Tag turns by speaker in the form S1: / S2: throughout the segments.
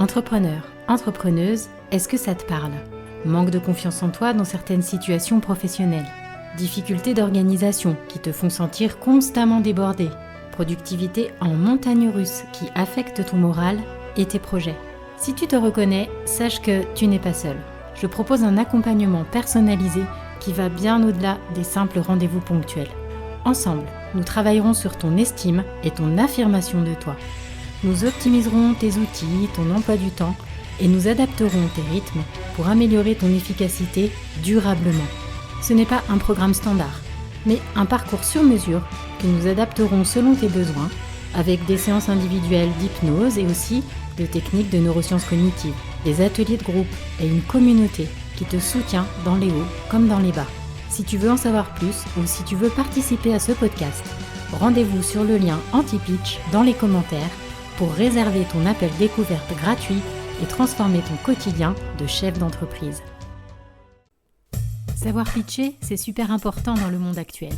S1: Entrepreneur, entrepreneuse, est-ce que ça te parle? Manque de confiance en toi dans certaines situations professionnelles. Difficultés d'organisation qui te font sentir constamment débordé. Productivité en montagne russe qui affecte ton moral et tes projets. Si tu te reconnais, sache que tu n'es pas seul. Je propose un accompagnement personnalisé qui va bien au-delà des simples rendez-vous ponctuels. Ensemble, nous travaillerons sur ton estime et ton affirmation de toi. Nous optimiserons tes outils, ton emploi du temps et nous adapterons tes rythmes pour améliorer ton efficacité durablement. Ce n'est pas un programme standard, mais un parcours sur mesure que nous adapterons selon tes besoins avec des séances individuelles d'hypnose et aussi de techniques de neurosciences cognitives, des ateliers de groupe et une communauté qui te soutient dans les hauts comme dans les bas. Si tu veux en savoir plus ou si tu veux participer à ce podcast, rendez-vous sur le lien anti-pitch dans les commentaires pour réserver ton appel découverte gratuit et transformer ton quotidien de chef d'entreprise. Savoir pitcher, c'est super important dans le monde actuel.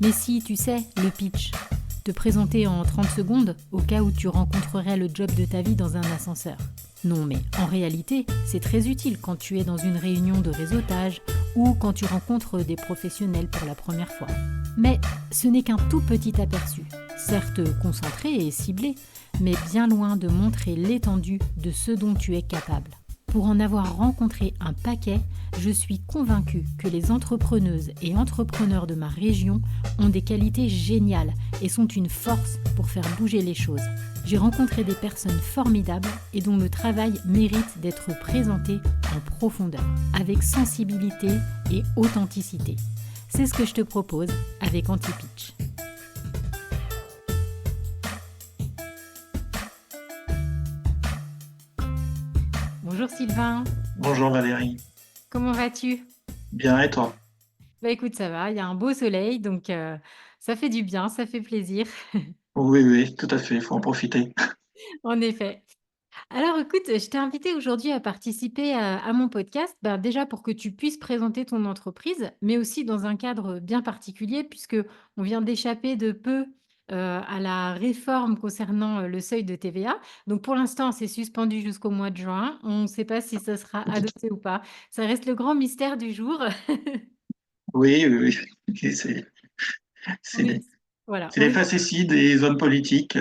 S1: Mais si, tu sais, le pitch, te présenter en 30 secondes au cas où tu rencontrerais le job de ta vie dans un ascenseur. Non, mais en réalité, c'est très utile quand tu es dans une réunion de réseautage ou quand tu rencontres des professionnels pour la première fois. Mais ce n'est qu'un tout petit aperçu, certes concentré et ciblé, mais bien loin de montrer l'étendue de ce dont tu es capable. Pour en avoir rencontré un paquet, je suis convaincue que les entrepreneuses et entrepreneurs de ma région ont des qualités géniales et sont une force pour faire bouger les choses. J'ai rencontré des personnes formidables et dont le travail mérite d'être présenté en profondeur, avec sensibilité et authenticité. C'est ce que je te propose avec Anti-Pitch. Bonjour Sylvain,
S2: Bonjour Valérie.
S1: comment vas-tu?
S2: Bien et toi?
S1: Bah écoute, ça va, il y a un beau soleil, donc ça fait du bien, ça fait plaisir,
S2: Oui, oui, tout à fait, il faut en profiter.
S1: en effet. Alors écoute, je t'ai invité aujourd'hui à participer à mon podcast, ben, déjà pour que tu puisses présenter ton entreprise, mais aussi dans un cadre bien particulier, puisque on vient d'échapper de peu à la réforme concernant le seuil de TVA. Donc pour l'instant, c'est suspendu jusqu'au mois de juin. On ne sait pas si ça sera adopté ou pas. Ça reste le grand mystère du jour.
S2: Oui, oui, oui. Ok,
S1: On
S2: c'est
S1: est,
S2: les,
S1: voilà,
S2: c'est les facéties des hommes politiques.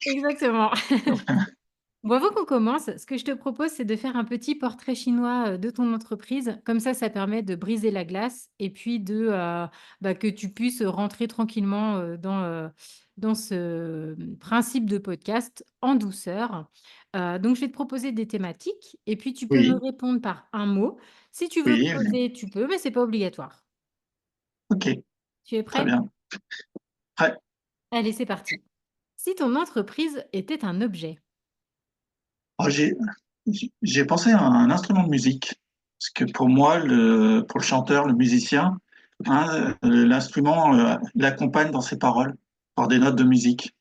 S1: exactement. Bon, avant qu'on commence, ce que je te propose, c'est de faire un petit portrait chinois de ton entreprise. Comme ça permet de briser la glace et puis que tu puisses rentrer tranquillement dans ce principe de podcast en douceur. Donc, je vais te proposer des thématiques et puis tu peux me
S2: Oui,
S1: répondre par un mot. Si tu veux
S2: oui, oui.
S1: creuser, tu peux, mais c'est pas obligatoire.
S2: Ok,
S1: Tu es
S2: très
S1: prêt?
S2: bien. Prêt.
S1: Allez, c'est parti. Si ton entreprise était un objet,
S2: Oh, j'ai pensé à un instrument de musique. Parce que pour moi, pour le chanteur, le musicien, hein, l'instrument l'accompagne dans ses paroles par des notes de musique.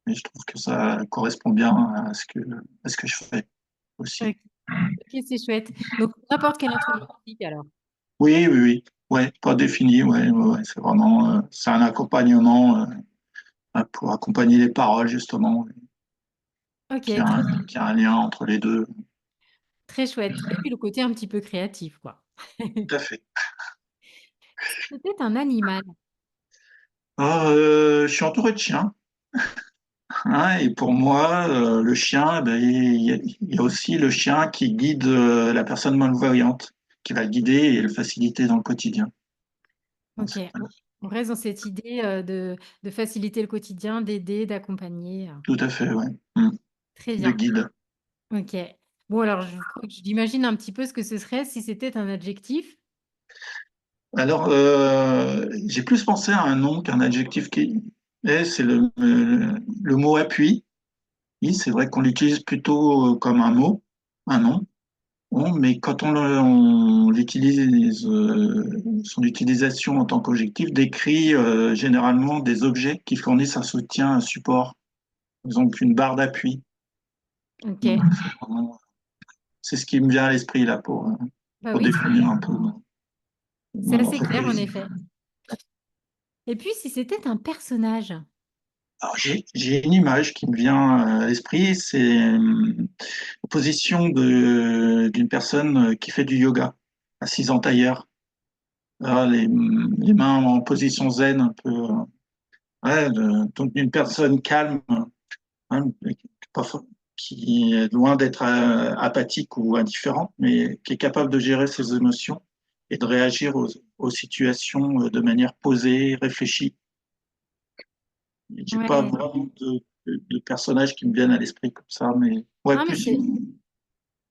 S2: Et je trouve que ça correspond bien à ce que je fais aussi.
S1: ok, c'est chouette. Donc, n'importe quel instrument de musique alors.
S2: Oui, oui, oui. Ouais, pas défini, ouais, ouais, ouais. C'est vraiment, c'est un accompagnement pour accompagner les paroles, justement,
S1: Ok,
S2: qu'il y a un lien entre les deux.
S1: très chouette. Et puis le côté un petit peu créatif, quoi.
S2: Tout à fait.
S1: Si c'était un animal,
S2: Je suis entouré de chiens, hein, et pour moi, le chien, ben, il y a aussi le chien qui guide la personne malvoyante, qui va le guider et le faciliter dans le quotidien.
S1: ok, on reste dans cette idée de faciliter le quotidien, d'aider, d'accompagner.
S2: Tout à fait, ouais. Mm.
S1: Très
S2: De
S1: bien.
S2: guide.
S1: Ok. Bon, alors, j'imagine un petit peu ce que ce serait si c'était un adjectif.
S2: Alors, j'ai plus pensé à un nom qu'un adjectif qui est, c'est le mot appui. Oui, c'est vrai qu'on l'utilise plutôt comme un mot, un nom. Bon, mais quand on l'utilise, son utilisation en tant qu'objectif décrit généralement des objets qui fournissent un soutien, un support, par exemple une barre d'appui.
S1: Ok.
S2: Donc, c'est ce qui me vient à l'esprit là
S1: Bah
S2: pour
S1: oui,
S2: définir un peu
S1: c'est
S2: mon
S1: assez clair en
S2: entreprise.
S1: effet. Et puis, si c'était un personnage.
S2: Alors, j'ai une image qui me vient à l'esprit, c'est position d'une personne qui fait du yoga, assise en tailleur. Voilà, les mains en position zen, un peu. Ouais, donc une personne calme, hein, pas for- qui est loin d'être apathique ou indifférente, mais qui est capable de gérer ses émotions et de réagir aux situations de manière posée, réfléchie. J'ai pas
S1: Ouais.
S2: vraiment de personnages qui me viennent à l'esprit comme ça, mais ouais,
S1: Non, mais
S2: plus.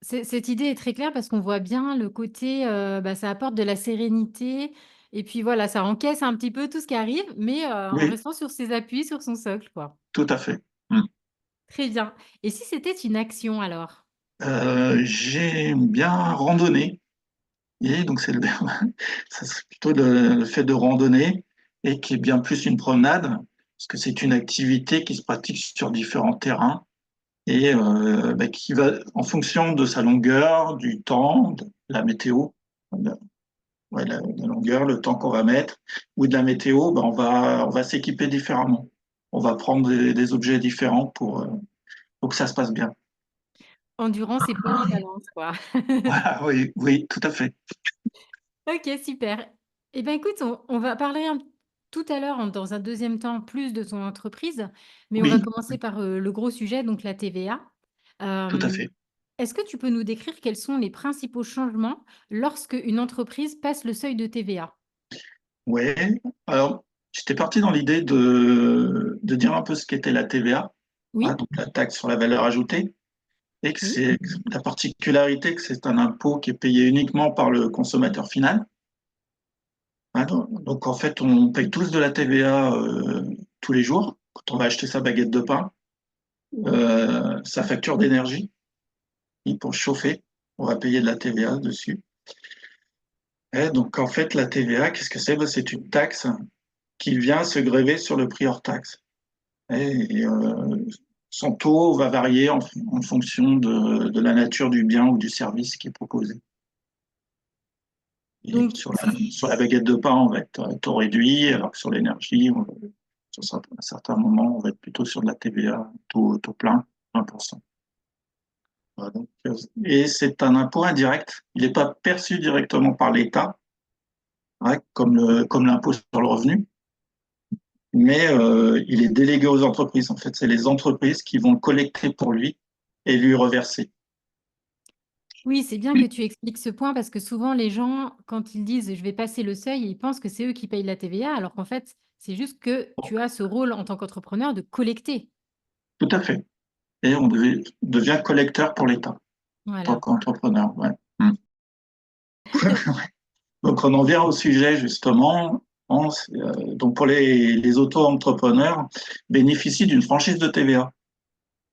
S1: cette idée est très claire parce qu'on voit bien le côté, bah, ça apporte de la sérénité et puis voilà, ça encaisse un petit peu tout ce qui arrive, mais en
S2: Oui,
S1: restant sur ses appuis, sur son socle, quoi.
S2: tout à fait. Mm.
S1: Très bien. Et si c'était une action alors?
S2: J'aime bien randonner. Et donc, c'est ça serait plutôt le fait de randonner et qui est bien plus une promenade, parce que c'est une activité qui se pratique sur différents terrains et bah, qui va en fonction de sa longueur, du temps, de la météo, la, ouais, la longueur, le temps qu'on va mettre, ou de la météo, bah, on va s'équiper différemment. On va prendre des objets différents pour que ça se passe bien.
S1: Endurance et polyvalence, quoi.
S2: Voilà, oui, oui, tout à fait.
S1: OK, super. Eh ben, écoute, on va parler tout à l'heure, dans un deuxième temps, plus de ton entreprise, mais on va
S2: Oui,
S1: commencer par, le gros sujet, donc la TVA.
S2: tout à
S1: Hem,
S2: fait.
S1: Est-ce que tu peux nous décrire quels sont les principaux changements lorsque une entreprise passe le seuil de TVA?
S2: Ouais. Alors, j'étais parti dans l'idée de dire un peu ce qu'était la TVA, hein,
S1: Oui?
S2: donc la taxe sur la valeur ajoutée, et que
S1: Oui?
S2: c'est la particularité que c'est un impôt qui est payé uniquement par le consommateur final. Hein, donc, en fait, on paye tous de la TVA tous les jours quand on va acheter sa baguette de pain, sa facture d'énergie, et pour chauffer, on va payer de la TVA dessus. Et donc, en fait, la TVA, qu'est-ce que c'est? Ben, c'est une taxe qui vient se gréver sur le prix hors taxe. Et son taux va varier en fonction de la nature du bien ou du service qui est proposé. Et
S1: Donc
S2: sur la baguette de pain, on va être à taux réduit, alors que sur l'énergie, sur un certain moment, on va être plutôt sur de la TVA, taux plein, 1%. Voilà, donc, et c'est un impôt indirect. Il n'est pas perçu directement par l'État, hein, comme l'impôt sur le revenu, mais il est délégué aux entreprises. En fait, c'est les entreprises qui vont le collecter pour lui et lui reverser.
S1: oui, c'est bien que tu expliques ce point parce que souvent les gens, quand ils disent: «Je vais passer le seuil», ils pensent que c'est eux qui payent la TVA alors qu'en fait, c'est juste que tu as ce rôle en tant qu'entrepreneur de collecter.
S2: Tout à fait. Et devient collecteur pour l'État, en tant
S1: Voilà.
S2: qu'entrepreneur. Ouais. Mm. Donc on en vient au sujet justement. Donc pour les auto-entrepreneurs, bénéficient d'une franchise de TVA.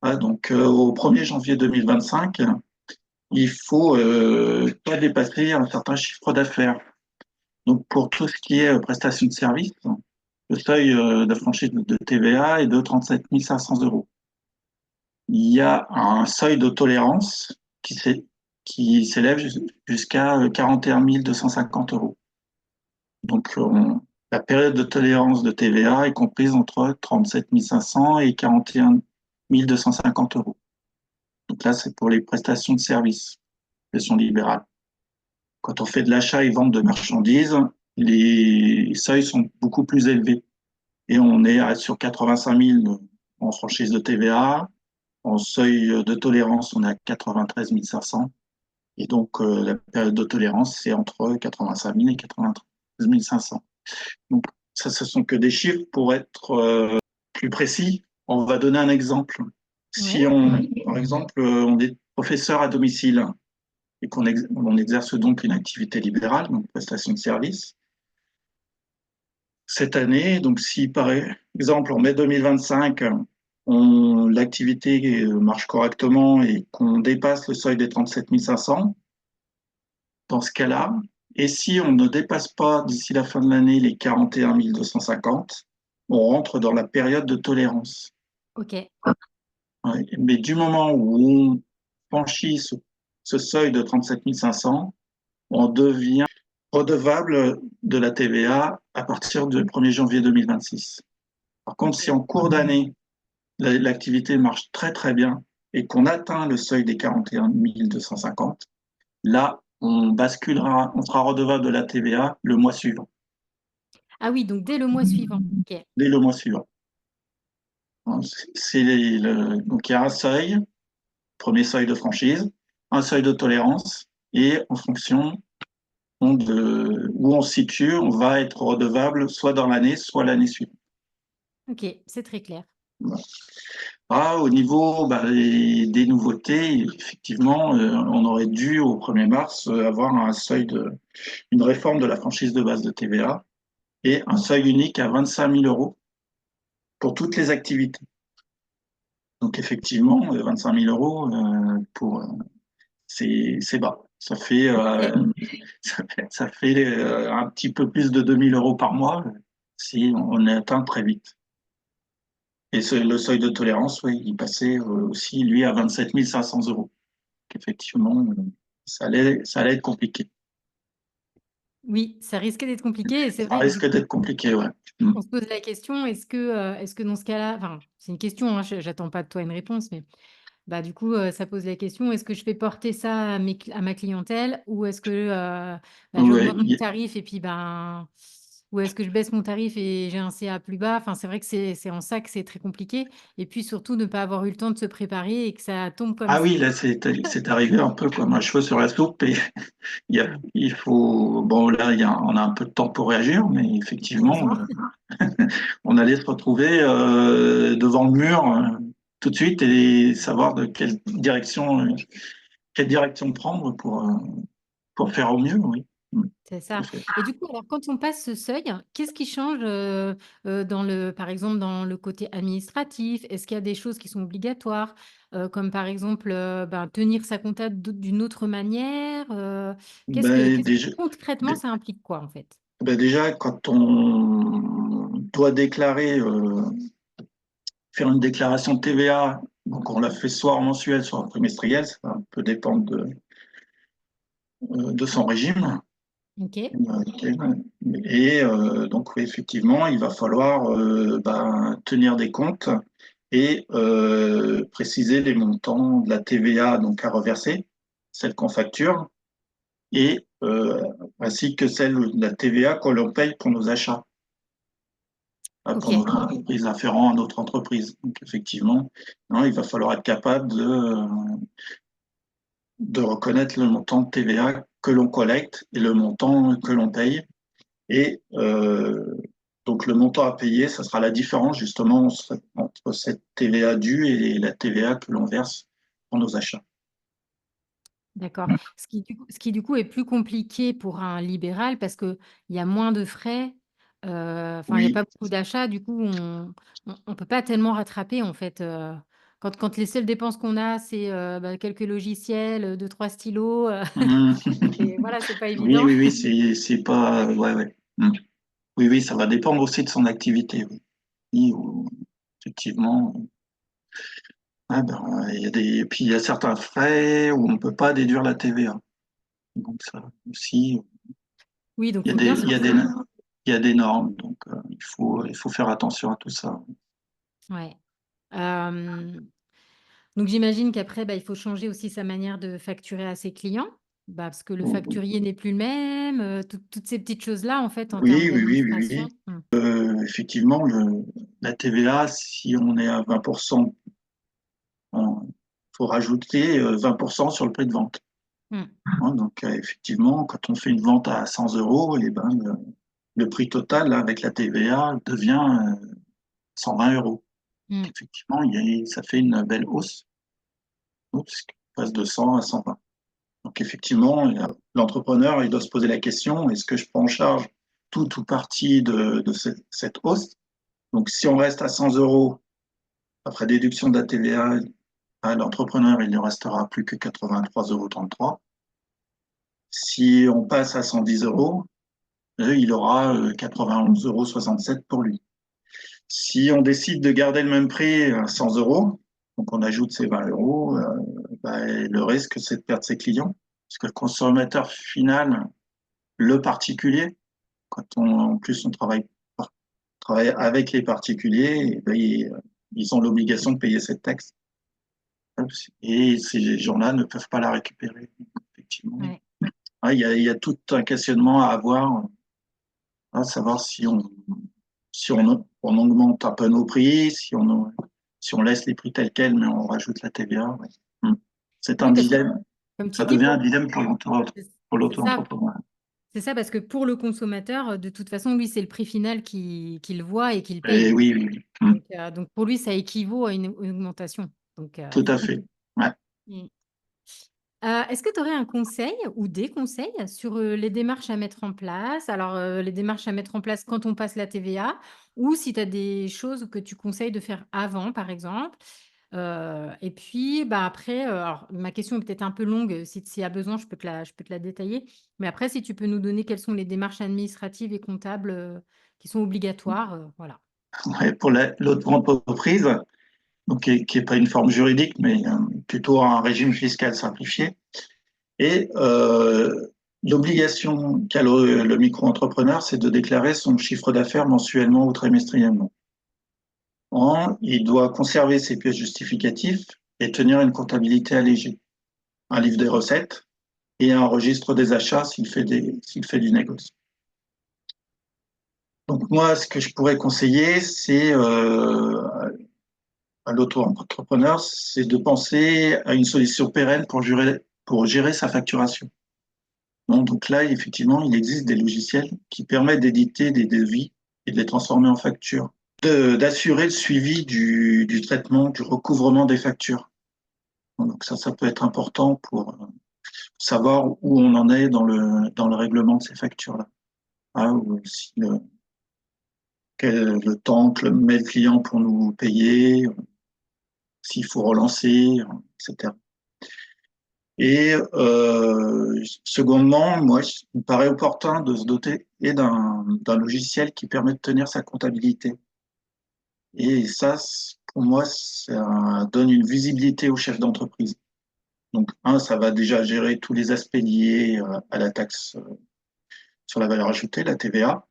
S2: Ouais, donc au 1er janvier 2025, il faut pas dépasser un certain chiffre d'affaires. Donc pour tout ce qui est prestation de service, le seuil de franchise de TVA est de 37 500 euros. Il y a un seuil de tolérance qui s'élève jusqu'à 41 250 euros. Donc, la période de tolérance de TVA est comprise entre 37 500 et 41 250 euros. Donc là, c'est pour les prestations de services, profession libérale. Quand on fait de l'achat et vente de marchandises, les seuils sont beaucoup plus élevés. Et on est sur 85 000 en franchise de TVA. En seuil de tolérance, on est à 93 500. Et donc, la période de tolérance, c'est entre 85 000 et 93 500. Donc, ça, ce sont que des chiffres pour être plus précis. On va donner un exemple. Si
S1: Oui.
S2: par exemple, on est professeur à domicile et on exerce donc une activité libérale, donc prestation de service, cette année, donc si par exemple en mai 2025, l'activité marche correctement et qu'on dépasse le seuil des 37 500, dans ce cas-là, et si on ne dépasse pas d'ici la fin de l'année les 41 250, on rentre dans la période de tolérance.
S1: OK.
S2: Ouais. Mais du moment où on franchit ce seuil de 37 500, on devient redevable de la TVA à partir du 1er janvier 2026. Par contre, si
S1: OK.
S2: en cours d'année, l'activité marche très très bien et qu'on atteint le seuil des 41 250, là, on basculera, on sera redevable de la TVA le mois suivant,
S1: Ah oui, donc dès le mois suivant. Ok.
S2: dès le mois suivant. Donc il y a un seuil, premier seuil de franchise, un seuil de tolérance, et en fonction de où on se situe, on va être redevable soit dans l'année, soit l'année suivante.
S1: Ok, c'est très clair.
S2: Voilà. Au niveau des nouveautés, effectivement, on aurait dû au 1er mars avoir une réforme de la franchise de base de TVA et un seuil unique à 25 000 euros pour toutes les activités. Donc effectivement, 25 000 euros c'est bas. Ça fait un petit peu plus de 2 000 euros par mois si on est atteint très vite. Et le seuil de tolérance, oui, il passait aussi, lui, à 27 500 euros. Donc, effectivement, ça allait être compliqué.
S1: Oui, ça risquait d'être compliqué et c'est
S2: Ça
S1: vrai que du
S2: risque
S1: coup,
S2: d'être compliqué, ouais. Mm.
S1: on se pose la question, est-ce que dans ce cas-là, enfin, c'est une question, hein, j'attends pas de toi une réponse, mais bah, du coup, ça pose la question, est-ce que je fais porter ça à ma clientèle ou est-ce que bah,
S2: Ouais,
S1: j'augmente mon tarif et puis ben, ou est-ce que je baisse mon tarif et j'ai un CA plus bas? Enfin, c'est vrai que c'est en ça que c'est très compliqué. Et puis surtout, ne pas avoir eu le temps de se préparer et que ça tombe comme
S2: Ah
S1: ça.
S2: oui, là, c'est arrivé un peu comme un cheveu sur la soupe et il faut, bon, là, on a un peu de temps pour réagir, mais effectivement,
S1: Heureusement.
S2: on allait se retrouver devant le mur tout de suite et savoir de quelle direction prendre pour faire au mieux, oui. Mm,
S1: C'est
S2: tout à
S1: ça.
S2: fait.
S1: Et du coup, alors quand on passe ce seuil, qu'est-ce qui change dans par exemple, dans le côté administratif? Est-ce qu'il y a des choses qui sont obligatoires, comme par exemple ben, tenir sa compta d'une autre manière?
S2: Ben, déjà,
S1: Concrètement, ça implique quoi en fait?
S2: déjà, quand on doit faire une déclaration de TVA, donc on la fait soit en mensuel, soit en trimestriel, ça peut dépendre de son régime.
S1: Ok,
S2: Et donc, oui, effectivement, il va falloir tenir des comptes et préciser les montants de la TVA donc à reverser, celle qu'on facture, et ainsi que celle de la TVA qu'on l'on paye pour nos achats,
S1: ok,
S2: pour notre entreprise afférent à notre entreprise. Donc, effectivement, non, il va falloir être capable de reconnaître le montant de TVA que l'on collecte et le montant que l'on paye. Et donc le montant à payer, ça sera la différence justement entre cette TVA due et la TVA que l'on verse pour nos achats.
S1: d'accord. Ce qui du coup est plus compliqué pour un libéral parce qu'il y a moins de frais, enfin il n'y a
S2: Oui.
S1: pas beaucoup d'achats, du coup on peut pas tellement rattraper en fait. Quand les seules dépenses qu'on a, c'est bah, quelques logiciels, deux, trois stylos,
S2: Mhm.
S1: et voilà, c'est pas
S2: Oui,
S1: évident.
S2: oui, oui, c'est pas. Ouais, ouais. Mhm. Oui, oui, ça va dépendre aussi de son activité. Oui. Effectivement. Ah ben, puis il y a certains frais où on ne peut pas déduire la TVA. Donc ça aussi,
S1: Oui, donc
S2: il y
S1: il
S2: a
S1: faut
S2: des,
S1: bien se
S2: il y a des,
S1: renseigner.
S2: il y a des normes. Donc il faut faire attention à tout ça.
S1: Ouais. Euh, Donc j'imagine qu'après, bah, il faut changer aussi sa manière de facturer à ses clients, bah, parce que le facturier n'est plus le même, toutes ces petites choses-là, en fait, en termes
S2: Oui, oui, oui, oui, oui.
S1: d'administration.
S2: Effectivement, la TVA, si on est à 20%, il faut rajouter 20% sur le prix de vente.
S1: Mm,
S2: Hein, donc, effectivement, quand on fait une vente à 100 euros, et ben, le prix total là, avec la TVA devient 120 euros.
S1: mm.
S2: Effectivement, ça fait une belle hausse. Oups, on passe de 100 à 120. Donc, effectivement, l'entrepreneur, il doit se poser la question, est-ce que je prends en charge tout ou partie de cette hausse? Donc, si on reste à 100 euros, après déduction de la TVA, à l'entrepreneur, il ne restera plus que 83,33 euros. Si on passe à 110 euros, il aura 91,67 € pour lui. Si on décide de garder le même prix à 100 euros, donc on ajoute ces 20 euros, le risque, c'est de perdre ses clients. Parce que le consommateur final, le particulier, en plus on travaille avec les particuliers, et ben, ils ont l'obligation de payer cette taxe. Et ces gens-là ne peuvent pas la récupérer. Effectivement.
S1: Ouais.
S2: Il y a tout un questionnement à avoir, à savoir si on augmente un peu nos prix, si on laisse les prix tels quels, mais on rajoute la TVA. Ouais. C'est un
S1: Oui, parce que,
S2: dilemme.
S1: comme tu
S2: Ça
S1: dis,
S2: devient un dilemme pour
S1: c'est ça.
S2: l'auto-entrepreneur.
S1: C'est ça, parce que pour le consommateur, de toute façon, lui, c'est le prix final qu'il voit et qu'il
S2: Et
S1: paye.
S2: oui, oui, oui.
S1: Donc, pour lui, ça équivaut à une augmentation. Donc,
S2: Tout à fait. Ouais.
S1: Mm. Est-ce que tu aurais un conseil ou des conseils sur les démarches à mettre en place? Alors, les démarches à mettre en place quand on passe la TVA, ou si tu as des choses que tu conseilles de faire avant, par exemple. Et puis, bah, après, alors, ma question est peut-être un peu longue. S'il y a besoin, je peux te la détailler. Mais après, si tu peux nous donner quelles sont les démarches administratives et comptables qui sont obligatoires, voilà.
S2: Ouais, pour l'auto-entreprise, donc qui est pas une forme juridique, mais plutôt un régime fiscal simplifié. Et l'obligation qu'a le micro-entrepreneur, c'est de déclarer son chiffre d'affaires mensuellement ou trimestriellement. Il doit conserver ses pièces justificatives et tenir une comptabilité allégée, un livre des recettes et un registre des achats s'il fait du négoce. Donc moi, ce que je pourrais conseiller, c'est à l'auto-entrepreneur, c'est de penser à une solution pérenne pour gérer sa facturation. Donc là, effectivement, il existe des logiciels qui permettent d'éditer des devis et de les transformer en factures, d'assurer le suivi du traitement, du recouvrement des factures. Donc ça peut être important pour savoir où on en est dans le règlement de ces factures-là. Ah, ou si le temps que met le client pour nous payer, s'il faut relancer, etc. Et secondement, moi, il me paraît opportun de se doter d'un logiciel qui permet de tenir sa comptabilité. Et ça, pour moi, ça donne une visibilité au chef d'entreprise. Donc, ça va déjà gérer tous les aspects liés à la taxe sur la valeur ajoutée, la TVA.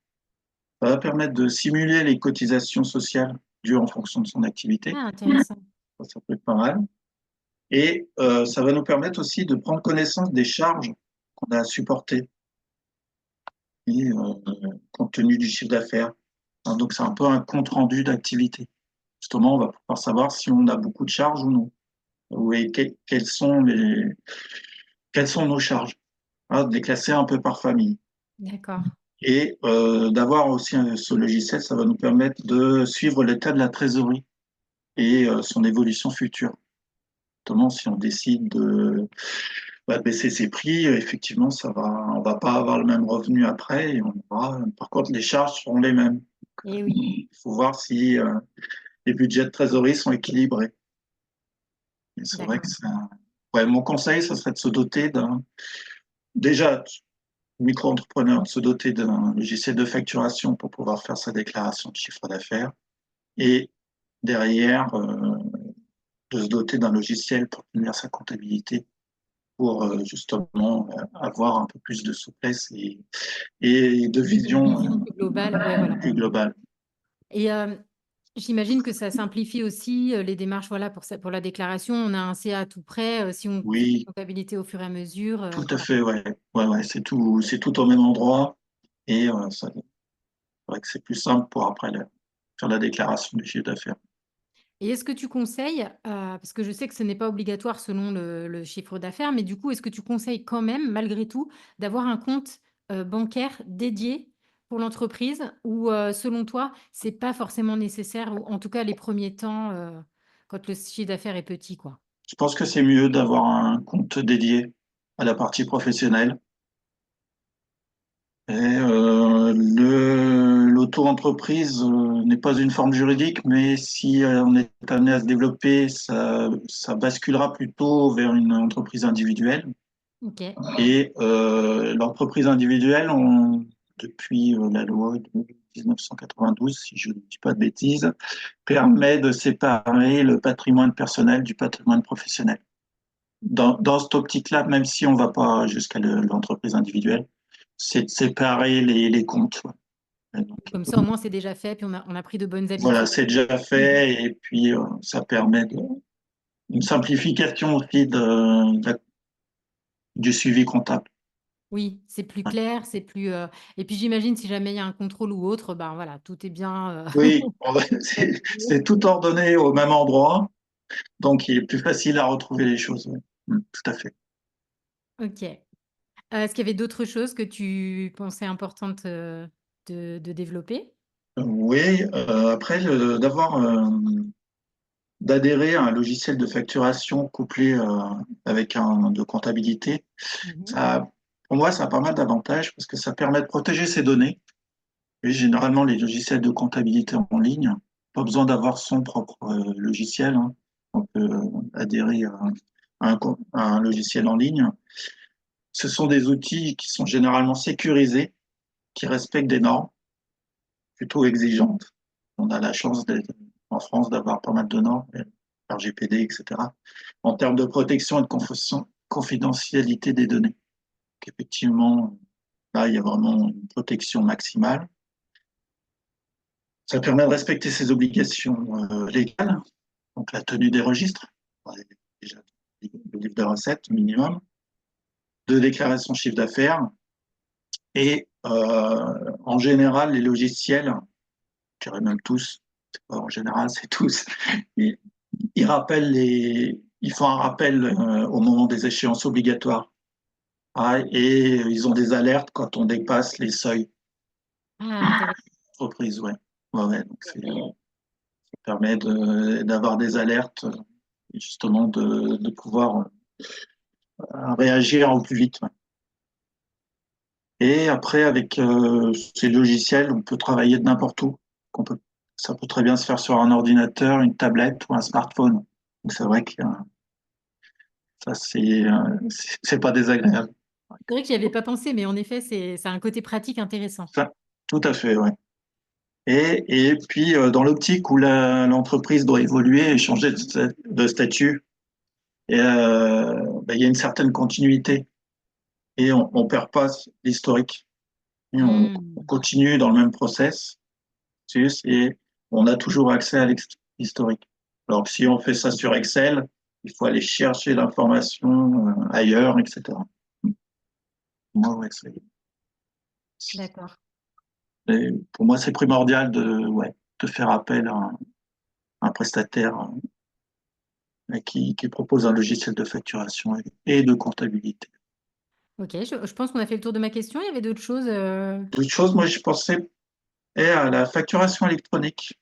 S2: Ça va permettre de simuler les cotisations sociales dues en fonction de son activité.
S1: Ah, intéressant.
S2: Ça peut être pas mal. Et ça va nous permettre aussi de prendre connaissance des charges qu'on a à supporter et, compte tenu du chiffre d'affaires. Donc, c'est un peu un compte-rendu d'activité. Justement, on va pouvoir savoir si on a beaucoup de charges ou non. Et quelles sont nos charges. De les classer un peu par famille.
S1: D'accord.
S2: Et d'avoir aussi ce logiciel, ça va nous permettre de suivre l'état de la trésorerie et son évolution future. Notamment si on décide de baisser ses prix, effectivement, on va pas avoir le même revenu après. Par contre, les charges seront les mêmes.
S1: Et oui,
S2: Il faut voir si les budgets de trésorerie sont équilibrés. Et c'est vrai que
S1: d'accord.
S2: ouais, mon conseil, ça serait de se doter déjà, micro-entrepreneur, de se doter d'un logiciel de facturation pour pouvoir faire sa déclaration de chiffre d'affaires et derrière, de se doter d'un logiciel pour tenir sa comptabilité pour justement avoir un peu plus de souplesse et de
S1: Une
S2: vision
S1: vision plus globale, ouais, voilà.
S2: plus globale.
S1: Et j'imagine que ça simplifie aussi les démarches, voilà, pour la déclaration. On a un CA tout prêt. Si on fait la
S2: Oui,
S1: comptabilité au fur et à mesure,
S2: tout à
S1: voilà.
S2: fait, ouais. Ouais, ouais, c'est tout au même endroit et c'est vrai que c'est plus simple pour après faire la déclaration du chiffre d'affaires.
S1: Et est-ce que tu conseilles, parce que je sais que ce n'est pas obligatoire selon le chiffre d'affaires, mais du coup, est-ce que tu conseilles quand même, malgré tout, d'avoir un compte bancaire dédié pour l'entreprise, ou selon toi, c'est pas forcément nécessaire, ou en tout cas les premiers temps, quand le chiffre d'affaires est petit, quoi.
S2: Je pense que c'est mieux d'avoir un compte dédié à la partie professionnelle. Et l'auto-entreprise n'est pas une forme juridique, mais si on est amené à se développer, ça basculera plutôt vers une entreprise individuelle.
S1: Ok.
S2: Et l'entreprise individuelle, depuis la loi de 1992, si je ne dis pas de bêtises, permet de séparer le patrimoine personnel du patrimoine professionnel. Dans cette optique-là, même si on ne va pas jusqu'à l'entreprise individuelle, c'est de séparer les comptes. Ouais. Donc,
S1: Comme ça, au moins, c'est déjà fait, puis on a pris de bonnes
S2: voilà,
S1: habitudes.
S2: c'est déjà fait et puis ça permet une simplification aussi du suivi comptable.
S1: Oui, c'est plus clair, c'est plus. Et puis j'imagine si jamais il y a un contrôle ou autre, ben voilà, tout est bien.
S2: Oui, c'est tout ordonné au même endroit, donc il est plus facile à retrouver les choses. Oui. Tout à fait.
S1: Ok. Est-ce qu'il y avait d'autres choses que tu pensais importantes de développer?
S2: Oui, après, d'adhérer à un logiciel de facturation couplé avec un de comptabilité,
S1: Mhm.
S2: ça, pour moi, ça a pas mal d'avantages parce que ça permet de protéger ses données. Et généralement, les logiciels de comptabilité en ligne, pas besoin d'avoir son propre logiciel, hein. On peut adhérer à un logiciel en ligne. Ce sont des outils qui sont généralement sécurisés, qui respectent des normes plutôt exigeantes. On a la chance en France d'avoir pas mal de normes, RGPD, etc., en termes de protection et de confidentialité des données. Donc, effectivement, là, il y a vraiment une protection maximale. Ça permet de respecter ses obligations légales, donc la tenue des registres, déjà le livre de recettes minimum, de déclarer son chiffre d'affaires et en général les logiciels, je dirais même tous, en général c'est tous, ils, ils font un rappel au moment des échéances obligatoires. Ah, et ils ont des alertes quand on dépasse les seuils
S1: Ah, intéressant.
S2: entreprises, ouais. Ouais, ouais, donc ça permet d'avoir des alertes et justement de pouvoir réagir au plus vite. Ouais. Et après, avec ces logiciels, on peut travailler de n'importe où. Ça peut très bien se faire sur un ordinateur, une tablette ou un smartphone. Donc c'est vrai que ça, c'est pas désagréable.
S1: C'est vrai que j'y avais pas pensé, mais en effet, ça a un côté pratique intéressant.
S2: Ça, tout à fait, ouais. Et puis, dans l'optique où l'entreprise doit évoluer et changer de statut, et, ben, il y a une certaine continuité et on ne perd pas l'historique. Et on
S1: Hmm.
S2: continue dans le même process et on a toujours accès à l'historique. Alors que si on fait ça sur Excel, il faut aller chercher l'information ailleurs, etc. Moi, ouais,
S1: D'accord.
S2: pour moi, c'est primordial ouais, de faire appel à un prestataire qui propose un logiciel de facturation et de comptabilité.
S1: Ok, je pense qu'on a fait le tour de ma question. Il y avait d'autres choses.
S2: Autre chose, moi, je pensais à la facturation électronique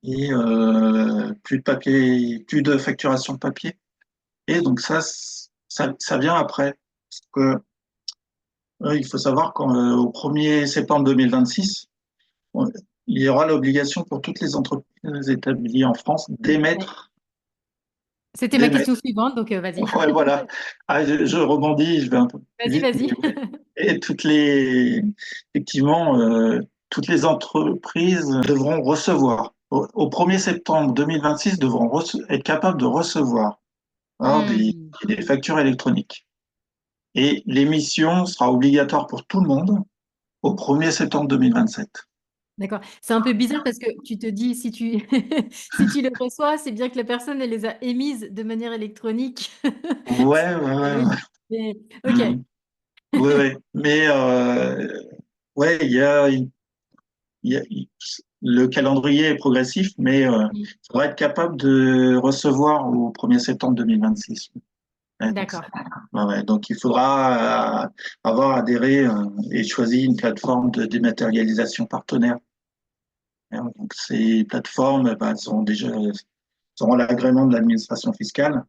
S2: et plus de papier, plus de facturation papier. Et donc ça vient après. Parce que, il faut savoir qu'au 1er septembre 2026, on- il y aura l'obligation pour toutes les entreprises établies en France
S1: Ouais.
S2: d'émettre.
S1: C'était ma
S2: d'émettre.
S1: question suivante, donc vas-y.
S2: Ouais, voilà. Ah, je rebondis, je vais un peu
S1: Vas-y,
S2: vite, mais
S1: vas-y.
S2: ouais. Et effectivement, toutes les entreprises devront recevoir, au 1er septembre 2026, devront être capables de recevoir, hein,
S1: Hmm.
S2: des factures électroniques. Et l'émission sera obligatoire pour tout le monde au 1er septembre 2027.
S1: D'accord. C'est un peu bizarre parce que tu te dis, si tu, si tu les reçois, c'est bien que la personne, elle les a émises de manière électronique.
S2: Ouais, ouais,
S1: C'est
S2: ouais, ouais.
S1: logique. Mais, ok.
S2: Mhm. Ouais, ouais. Mais ouais, le calendrier est progressif, mais il faudra être capable de recevoir au 1er septembre 2026. Ouais,
S1: D'accord.
S2: ouais, ouais. Donc il faudra avoir adhéré et choisi une plateforme de dématérialisation partenaire. Hein. Donc ces plateformes, bah, elles auront l'agrément de l'administration fiscale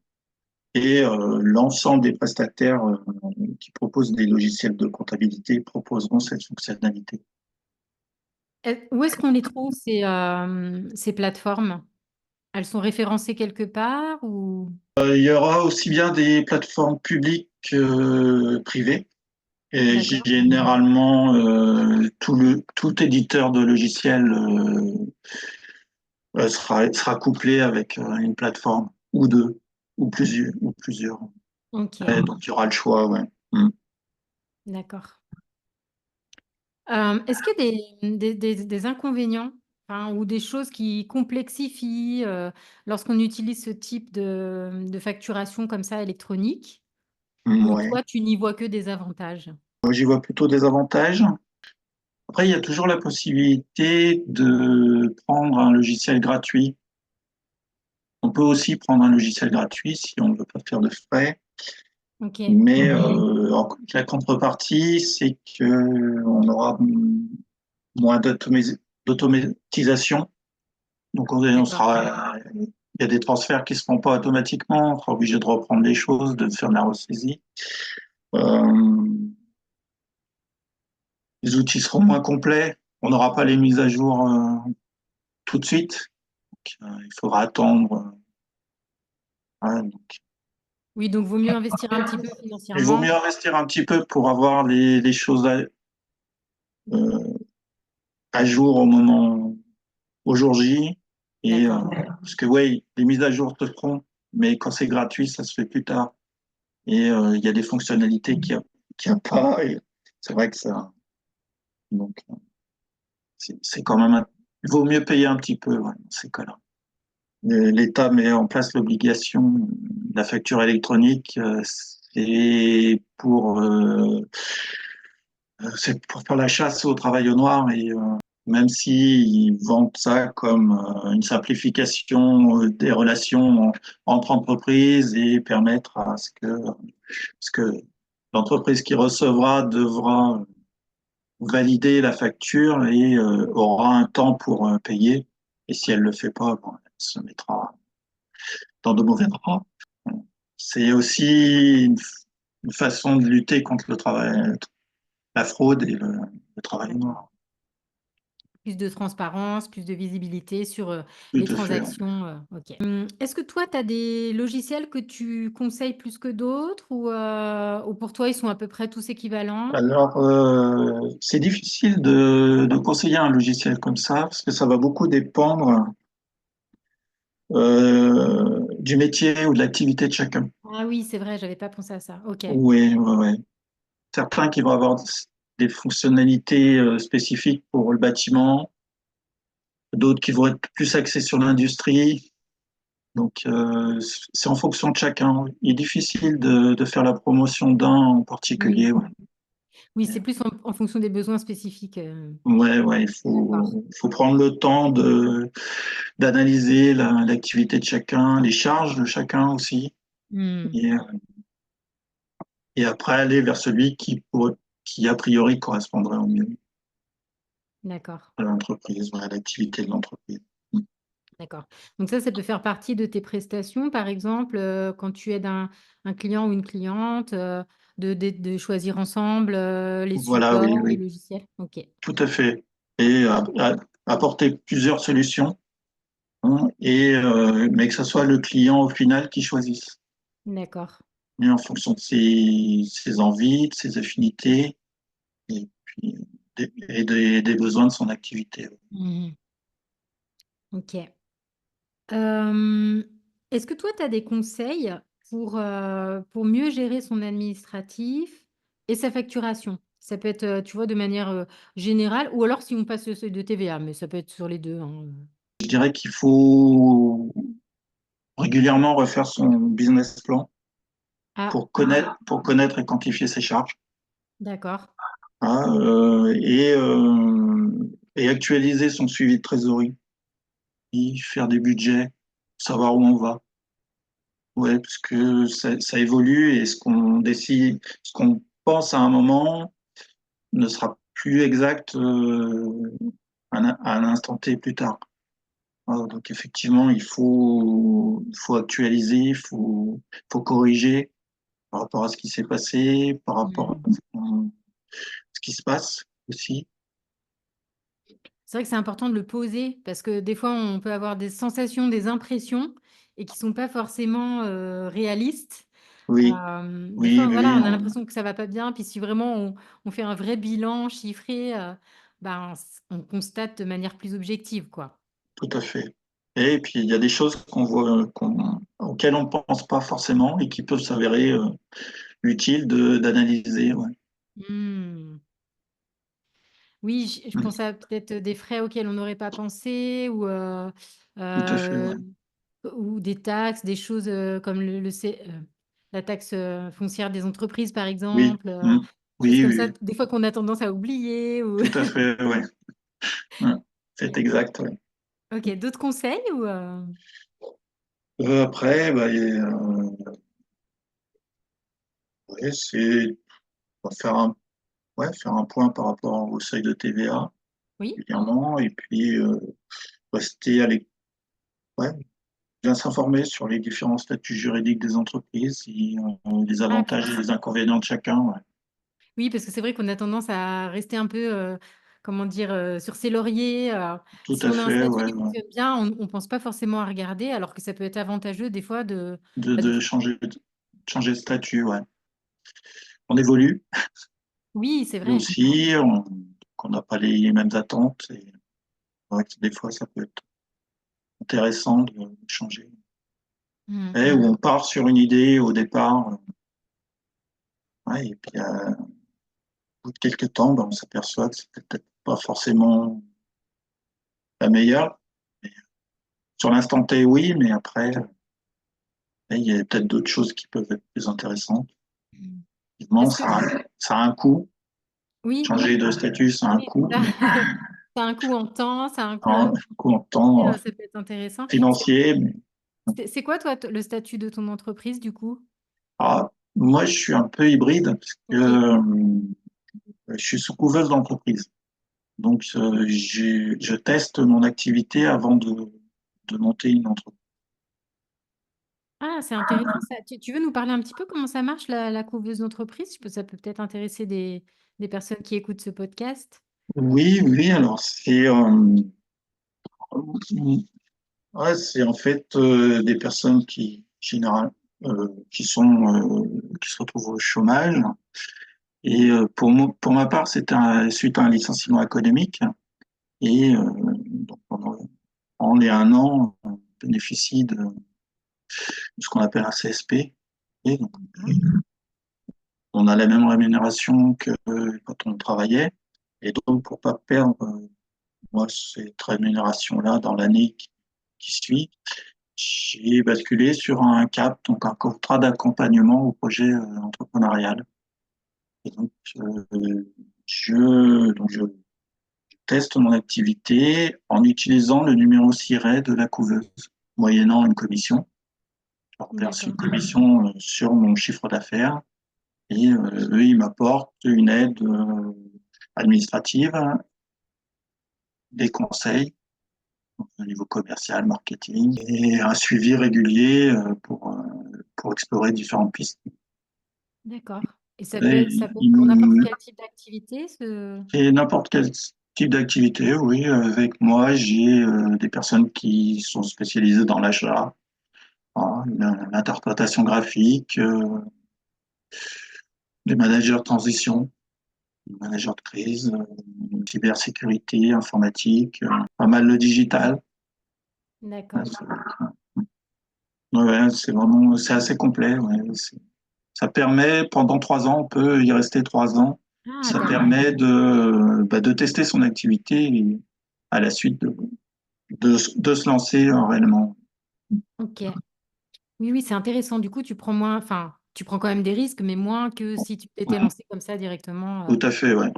S2: et l'ensemble des prestataires qui proposent des logiciels de comptabilité proposeront cette fonctionnalité.
S1: Où est-ce qu'on les trouve, ces plateformes? Elles sont référencées quelque part ou...
S2: Il y aura aussi bien des plateformes publiques que privées. Et
S1: D'accord.
S2: généralement, tout éditeur de logiciel sera couplé avec une plateforme ou deux ou plusieurs. Ou plusieurs.
S1: Ok.
S2: Ouais, donc il y aura le choix, ouais. Mm.
S1: D'accord. Est-ce qu'il y a des inconvénients Enfin, ou des choses qui complexifient lorsqu'on utilise ce type de facturation comme ça électronique, ou
S2: Ouais.
S1: toi, tu n'y vois que des avantages?
S2: Moi, j'y vois plutôt des avantages. Après, il y a toujours la possibilité de prendre un logiciel gratuit. On peut aussi prendre un logiciel gratuit si on ne veut pas faire de frais.
S1: Ok,
S2: Mais la contrepartie, c'est que on aura moins d'automatisation. Donc,
S1: d'accord.
S2: il y a des transferts qui ne se font pas automatiquement. On sera obligé de reprendre les choses, de faire de la ressaisie. Euh, les outils seront moins complets. On n'aura pas les mises à jour tout de suite. Donc, il faudra attendre. Voilà, donc,
S1: Oui, donc vaut mieux investir un petit peu
S2: il vaut
S1: financièrement.
S2: mieux investir un petit peu pour avoir les choses euh, à jour au jour J. Et,
S1: D'accord.
S2: parce que oui, les mises à jour se feront, mais quand c'est gratuit, ça se fait plus tard. Et il y a des fonctionnalités qu'il y a pas. Et c'est vrai que ça. Donc, c'est quand même. Il vaut mieux payer un petit peu ouais, dans ces cas-là. L'État met en place l'obligation de la facture électronique. C'est pour faire la chasse au travail au noir et même s'ils vendent ça comme une simplification des relations entre entreprises et permettre parce que l'entreprise qui recevra devra valider la facture et aura un temps pour payer. Et si elle le fait pas, bon, elle se mettra dans de mauvais draps. C'est aussi une façon de lutter contre le travail, la fraude et le travail
S1: D'accord.
S2: noir.
S1: Plus de transparence, plus de visibilité sur
S2: Tout
S1: les
S2: à fait. Ouais.
S1: transactions. Ok. Est-ce que toi, tu as des logiciels que tu conseilles plus que d'autres ou pour toi, ils sont à peu près tous équivalents?
S2: Alors, c'est difficile de conseiller un logiciel comme ça parce que ça va beaucoup dépendre du métier ou de l'activité de chacun.
S1: Ah oui, c'est vrai, j'avais pas pensé à ça. Ok.
S2: Oui, ouais, ouais. Certains qui vont avoir des fonctionnalités spécifiques pour le bâtiment, d'autres qui vont être plus axés sur l'industrie. Donc, c'est en fonction de chacun. Il est difficile de faire la promotion d'un en
S1: Oui,
S2: particulier. Ouais.
S1: oui, c'est plus en fonction des besoins spécifiques.
S2: Ouais, ouais,
S1: D'accord.
S2: il faut prendre le temps d'analyser l'activité de chacun, les charges de chacun aussi,
S1: Hmm,
S2: et, et après aller vers celui qui a priori correspondrait au mieux
S1: d'accord.
S2: à l'entreprise, à l'activité de l'entreprise.
S1: D'accord. Donc ça peut faire partie de tes prestations, par exemple, quand tu aides un client ou une cliente, de choisir ensemble les
S2: Voilà, oui,
S1: supports, les
S2: oui,
S1: logiciels. Ok,
S2: tout à fait. Et apporter plusieurs solutions, hein, mais que ce soit le client au final qui choisisse,
S1: d'accord.
S2: mais en fonction de ses envies, de ses affinités, et puis des besoins de son activité.
S1: Mhm. Ok. Euh, Est-ce que toi, tu as des conseils pour mieux gérer son administratif et sa facturation? Ça peut être, tu vois, de manière générale, ou alors si on passe le seuil de TVA, mais ça peut être sur les deux, hein.
S2: Je dirais qu'il faut régulièrement refaire son business plan
S1: Ah,
S2: pour connaître et quantifier ses charges,
S1: d'accord.
S2: hein, et actualiser son suivi de trésorerie, et faire des budgets, savoir où on va. Ouais, parce que ça évolue et ce qu'on pense à un moment ne sera plus exact à un instant T plus tard. Donc effectivement, il faut actualiser, faut corriger par rapport à ce qui s'est passé, par rapport
S1: Hmm.
S2: à ce qui se passe aussi.
S1: C'est vrai que c'est important de le poser parce que des fois, on peut avoir des sensations, des impressions et qui sont pas forcément réalistes.
S2: Oui,
S1: Des
S2: oui,
S1: fois,
S2: oui,
S1: voilà,
S2: oui,
S1: on a l'impression que ça va pas bien. Puis si vraiment on fait un vrai bilan chiffré, ben, on constate de manière plus objective, quoi.
S2: tout à fait. Et puis il y a des choses auxquelles on ne pense pas forcément et qui peuvent s'avérer utiles d'analyser. Ouais.
S1: Hmm. Oui, je
S2: Mm.
S1: pense à peut-être des frais auxquels on n'aurait pas pensé
S2: Tout à fait,
S1: euh,
S2: ouais.
S1: ou des taxes, des choses comme la taxe foncière des entreprises, par
S2: Oui,
S1: exemple,
S2: mm.
S1: choses
S2: Oui,
S1: comme
S2: oui,
S1: ça,
S2: oui.
S1: des fois qu'on a tendance à oublier.
S2: Tout à fait, ouais. Ouais. C'est
S1: Ok,
S2: exact, ouais.
S1: ok, d'autres conseils ou
S2: Après, bah, ouais, c'est on va faire un point par rapport au seuil de TVA
S1: Oui?
S2: régulièrement et puis rester à l'écoute, ouais, bien s'informer sur les différents statuts juridiques des entreprises, les
S1: Ah,
S2: avantages et les inconvénients de chacun. Ouais.
S1: oui, parce que c'est vrai qu'on a tendance à rester un peu, comment dire, sur ses lauriers.
S2: Tout
S1: Si
S2: à
S1: on a un
S2: fait,
S1: statut
S2: ouais,
S1: qui
S2: ouais.
S1: fonctionne bien, on ne pense pas forcément à regarder, alors que ça peut être avantageux des fois de
S2: De changer de statut, ouais. On évolue,
S1: Oui, c'est
S2: lui
S1: vrai.
S2: aussi, qu'on n'a pas les mêmes attentes. Et c'est vrai que des fois, ça peut être intéressant de changer.
S1: Mm,
S2: Et où
S1: mm.
S2: on part sur une idée au départ, ouais, et puis au bout de quelques temps, ben, on s'aperçoit que c'était peut-être pas forcément la meilleure. Mais sur l'instant T, oui, mais après, il y a peut-être d'autres choses qui peuvent être plus intéressantes.
S1: Mm.
S2: Évidemment,
S1: Est-ce que
S2: ça a un coût.
S1: oui,
S2: Changer de statut, ça a un
S1: oui,
S2: coût,
S1: ça,
S2: mais
S1: ça a un coût en temps, ça a un coût
S2: un
S1: en
S2: coût en temps
S1: ça peut être intéressant.
S2: financier. Mais,
S1: C'est quoi toi le statut de ton entreprise du coup?
S2: moi, je suis un peu hybride parce que
S1: Ok.
S2: je suis sous couveuse d'entreprise. Donc, je teste mon activité avant de monter une entreprise.
S1: Ah, c'est intéressant ça. Tu veux nous parler un petit peu comment ça marche la couveuse d'entreprise? Ça peut peut-être intéresser des personnes qui écoutent ce podcast.
S2: Oui, oui, alors c'est en fait des personnes qui se retrouvent au chômage. Et pour ma part, c'était suite à un licenciement académique. Et donc pendant les un an, on bénéficie de ce qu'on appelle un CSP. Et donc, on a la même rémunération que quand on travaillait. Et donc, pour pas perdre, moi, cette rémunération-là dans l'année qui suit, j'ai basculé sur un CAP, donc un contrat d'accompagnement au projet entrepreneurial. Et donc, je teste mon activité en utilisant le numéro SIRET de la couveuse, moyennant une commission. Je leur verse une
S1: D'accord.
S2: commission sur mon chiffre d'affaires et eux, ils m'apportent une aide administrative, des conseils au niveau commercial, marketing et un suivi régulier pour explorer différentes pistes.
S1: D'accord. Et
S2: Et,
S1: ça peut être pour n'importe
S2: il-
S1: quel type d'activité,
S2: et n'importe quel type d'activité, oui. Avec moi, j'ai des personnes qui sont spécialisées dans l'achat, hein, l'interprétation graphique, des managers de transition, des managers de crise, cybersécurité, informatique, pas mal le digital. Ouais,
S1: D'accord.
S2: c'est vraiment, c'est assez complet. Ouais. Ça permet, pendant 3 ans, on peut y rester 3 ans.
S1: Ah,
S2: Ça
S1: d'accord.
S2: permet de tester son activité et à la suite de se lancer réellement.
S1: Ok. Oui, oui, c'est intéressant. Du coup, tu prends moins, enfin, tu prends quand même des risques, mais moins que si tu t'étais
S2: Ouais,
S1: lancé comme ça directement.
S2: tout à fait, ouais.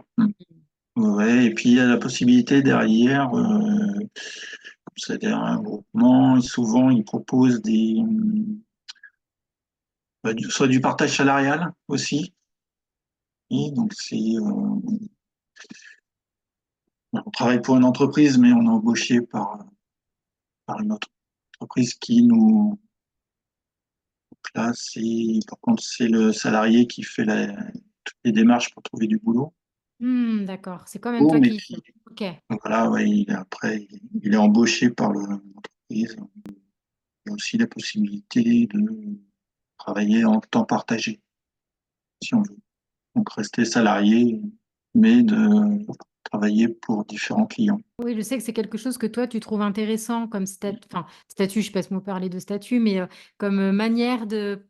S2: Ouais, et puis il y a la possibilité derrière, c'est-à-dire un groupement, et souvent ils proposent soit du partage salarial aussi. Et donc on travaille pour une entreprise, mais on est embauché par une autre entreprise qui nous place. Et par contre, c'est le salarié qui fait toutes les démarches pour trouver du boulot.
S1: D'accord. C'est quand même
S2: Oh,
S1: toi
S2: mais
S1: qui.
S2: puis
S1: Ok.
S2: donc voilà, ouais, après, il est embauché par l'entreprise. Il y a aussi la possibilité de travailler en temps partagé, si on veut. Donc rester salarié, mais de travailler pour différents clients.
S1: Oui, je sais que c'est quelque chose que toi, tu trouves intéressant comme enfin, statut, je sais pas si on peut parler de statut, mais comme manière de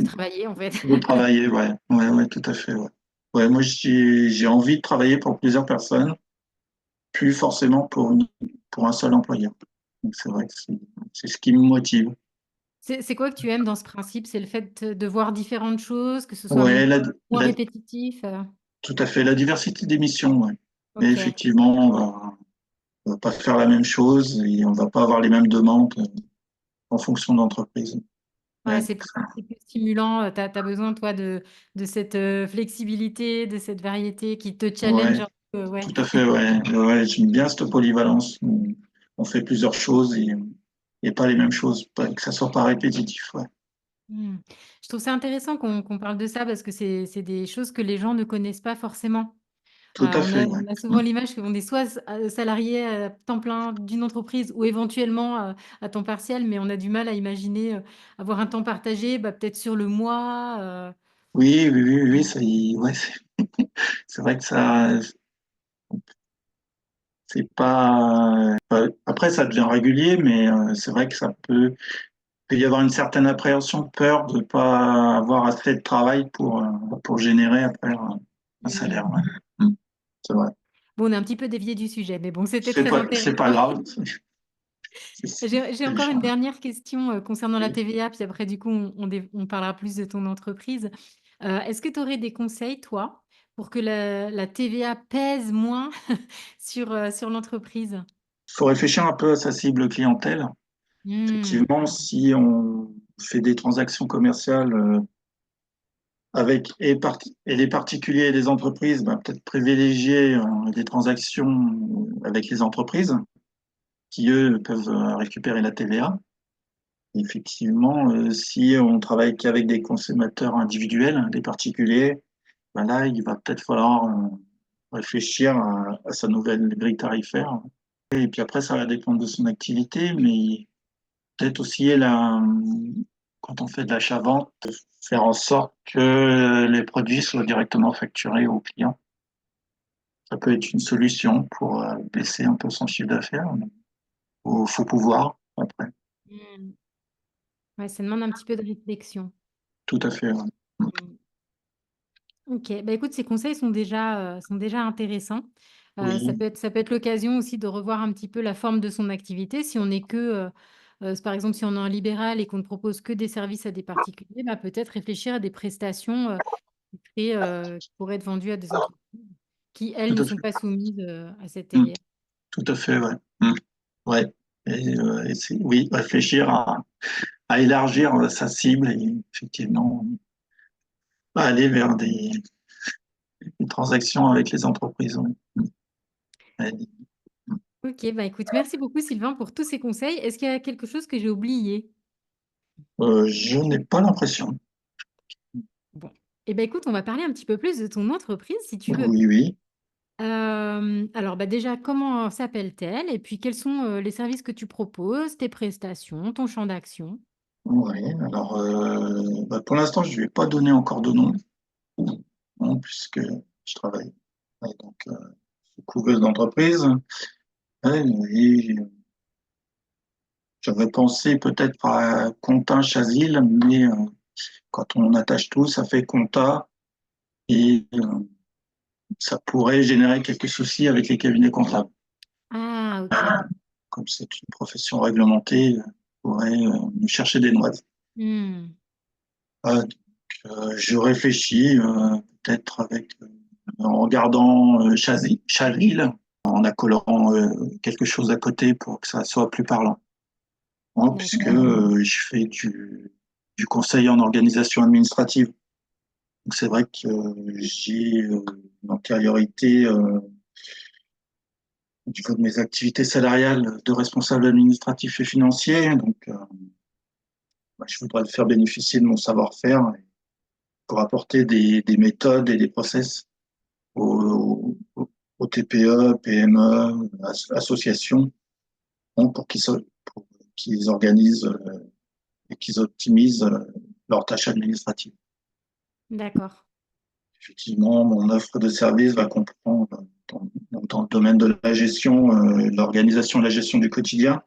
S1: travailler, en fait.
S2: De travailler, ouais, ouais, ouais, tout à fait, ouais. ouais, moi, j'ai envie de travailler pour plusieurs personnes, plus forcément pour un seul employeur. Donc, c'est vrai que c'est ce qui me motive.
S1: C'est quoi que tu aimes dans ce principe? C'est le fait de voir différentes choses, que ce soit
S2: Ouais,
S1: moins répétitif?
S2: tout à fait, la diversité des missions, ouais. Mais
S1: Ok.
S2: effectivement, on va pas faire la même chose et on va pas avoir les mêmes demandes en fonction de l'entreprise.
S1: Ouais,
S2: Ouais,
S1: c'est plus stimulant. Tu as besoin, toi, de cette flexibilité, de cette variété qui te challenge
S2: ouais,
S1: un peu. Ouais.
S2: tout à fait, ouais. Ouais, j'aime bien cette polyvalence. On fait plusieurs choses et pas les mêmes choses, que ça soit pas répétitif, ouais.
S1: Hmm. Je trouve ça intéressant qu'on parle de ça parce que c'est des choses que les gens ne connaissent pas forcément.
S2: Tout à fait, ouais.
S1: On a souvent l'image qu'on est soit salarié à temps plein d'une entreprise ou éventuellement à temps partiel, mais on a du mal à imaginer avoir un temps partagé, bah, peut-être sur le mois.
S2: Oui, oui, oui, oui, ouais, c'est vrai que ça, c'est pas. Après, ça devient régulier, mais c'est vrai que peut y avoir une certaine appréhension, peur de pas avoir assez de travail pour générer après un
S1: Hmm.
S2: salaire. Ouais. Mm. C'est vrai.
S1: Bon, on a un petit peu dévié du sujet, mais bon, c'était très
S2: C'est pas
S1: intéressant.
S2: grave.
S1: J'ai
S2: C'est le
S1: encore
S2: choix.
S1: une dernière question concernant la
S2: Oui.
S1: TVA, puis après, du coup, on parlera plus de ton entreprise. Est-ce que tu aurais des conseils, toi, pour que la TVA pèse moins sur l'entreprise?
S2: Faut réfléchir un peu à sa cible clientèle.
S1: Hmm.
S2: Effectivement, si on fait des transactions commerciales avec et les particuliers et les entreprises, ben, peut-être privilégier des transactions avec les entreprises qui, eux, peuvent récupérer la TVA. Effectivement, si on travaille qu'avec des consommateurs individuels, des particuliers, ben là, il va peut-être falloir réfléchir à sa nouvelle grille tarifaire. Et puis après, ça va dépendre de son activité, mais peut-être aussi quand on fait de l'achat-vente, faire en sorte que les produits soient directement facturés aux clients. Ça peut être une solution pour baisser un peu son chiffre d'affaires. Faut pouvoir après.
S1: Hmm. Ouais, ça demande un petit peu de réflexion.
S2: Tout à fait. Ouais.
S1: Hmm. Ok, bah écoute, ces conseils sont déjà intéressants.
S2: Oui,
S1: Ça peut être l'occasion aussi de revoir un petit peu la forme de son activité. Si on n'est que, par exemple, si on est en libéral et qu'on ne propose que des services à des particuliers, bah peut-être réfléchir à des prestations qui pourraient être vendues à des entreprises qui, elles,
S2: tout
S1: ne
S2: à
S1: sont
S2: fait.
S1: pas soumises à cette
S2: Mm.
S1: TVA.
S2: Tout à fait, ouais. Mm. Ouais. Oui, réfléchir à élargir sa cible et effectivement aller vers des transactions avec les entreprises. Ouais. Ouais.
S1: Ok, bah écoute, merci beaucoup Sylvain pour tous ces conseils. Est-ce qu'il y a quelque chose que j'ai oublié?
S2: Je n'ai pas l'impression.
S1: Bon. Eh ben écoute, on va parler un petit peu plus de ton entreprise si tu veux bien.
S2: Oui, oui.
S1: Alors bah déjà, comment s'appelle-t-elle? Et puis quels sont les services que tu proposes, tes prestations, ton champ d'action?
S2: Oui, alors bah, pour l'instant, je ne lui ai pas donné encore de nom, hein, puisque je travaille donc, sous couveuse d'entreprise. Ouais, et j'avais pensé peut-être à Compta Chazil, mais quand on attache tout, ça fait Compta et ça pourrait générer quelques soucis avec les cabinets comptables.
S1: Ah, ok.
S2: Comme c'est une profession réglementée, on pourrait nous chercher des noises.
S1: Hmm.
S2: Je réfléchis peut-être en regardant Chazil, en accolant quelque chose à côté pour que ça soit plus parlant. Moi, puisque
S1: D'accord.
S2: je fais du conseil en organisation administrative. Donc c'est vrai que j'ai une antériorité au niveau de mes activités salariales de responsable administratif et financier. Donc bah, je voudrais le faire bénéficier de mon savoir-faire pour apporter des méthodes et des process aux TPE, PME, associations, hein, pour qu'ils organisent et qu'ils optimisent leurs tâches administratives.
S1: D'accord.
S2: Effectivement, mon offre de service va comprendre dans le domaine de la gestion, l'organisation et la gestion du quotidien,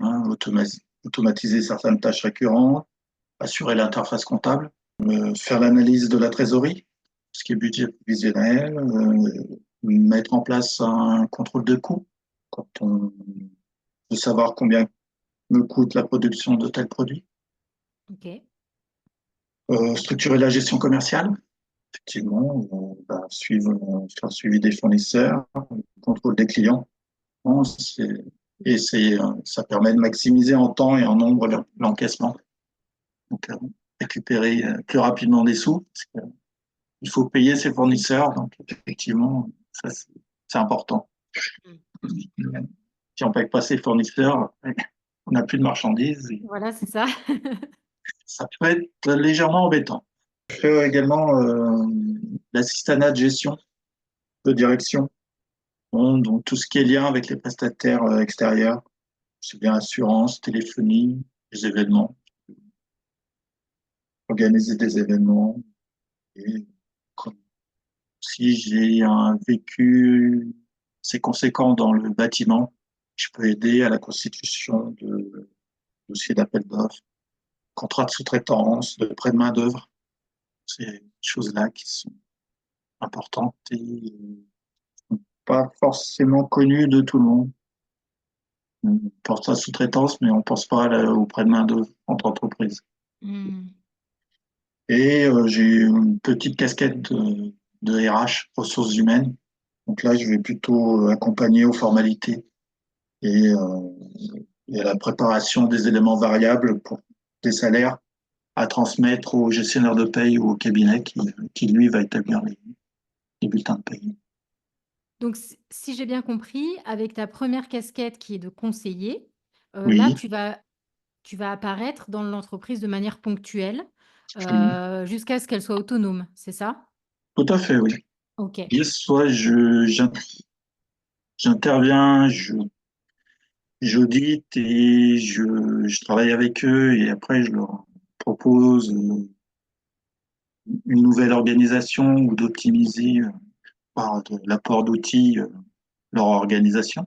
S2: hein, automatiser certaines tâches récurrentes, assurer l'interface comptable, faire l'analyse de la trésorerie, ce qui est budget prévisionnel, mettre en place un contrôle de coût quand on veut savoir combien me coûte la production de tel produit.
S1: Ok.
S2: Structurer la gestion commerciale, effectivement, faire suivi des fournisseurs, contrôle des clients. Bon, ça permet de maximiser en temps et en nombre l'encaissement. Donc, récupérer plus rapidement des sous, parce qu'il faut payer ses fournisseurs. Donc, effectivement, ça, c'est important.
S1: Mm.
S2: Si on ne paye pas ses fournisseurs, on n'a plus de marchandises.
S1: Voilà, c'est ça.
S2: Ça peut être légèrement embêtant. Je fais également l'assistanat de gestion, de direction, bon, donc tout ce qui est lien avec les prestataires extérieurs, c'est bien assurance, téléphonie, les événements, organiser des événements. Et si j'ai un vécu assez conséquent dans le bâtiment, je peux aider à la constitution de dossiers d'appel d'offres, contrats de sous-traitance, de prêt de main-d'œuvre. Ces choses-là qui sont importantes et pas forcément connues de tout le monde. On pense à sous-traitance, mais on pense pas au prêt de main-d'œuvre entre entreprises.
S1: Mm.
S2: Et j'ai une petite casquette de RH, ressources humaines. Donc là, je vais plutôt accompagner aux formalités et, euh, et à la préparation des éléments variables pour des salaires à transmettre au gestionnaire de paye ou au cabinet qui lui, va établir les bulletins de paye.
S1: Donc, si j'ai bien compris, avec ta première casquette qui est de conseiller, là,
S2: Oui,
S1: tu vas apparaître dans l'entreprise de manière ponctuelle jusqu'à ce qu'elle soit autonome, c'est ça?
S2: tout à fait, oui.
S1: Ok,
S2: Et soit j'interviens, j'audite et je travaille avec eux et après je leur propose une nouvelle organisation ou d'optimiser par de l'apport d'outils leur organisation.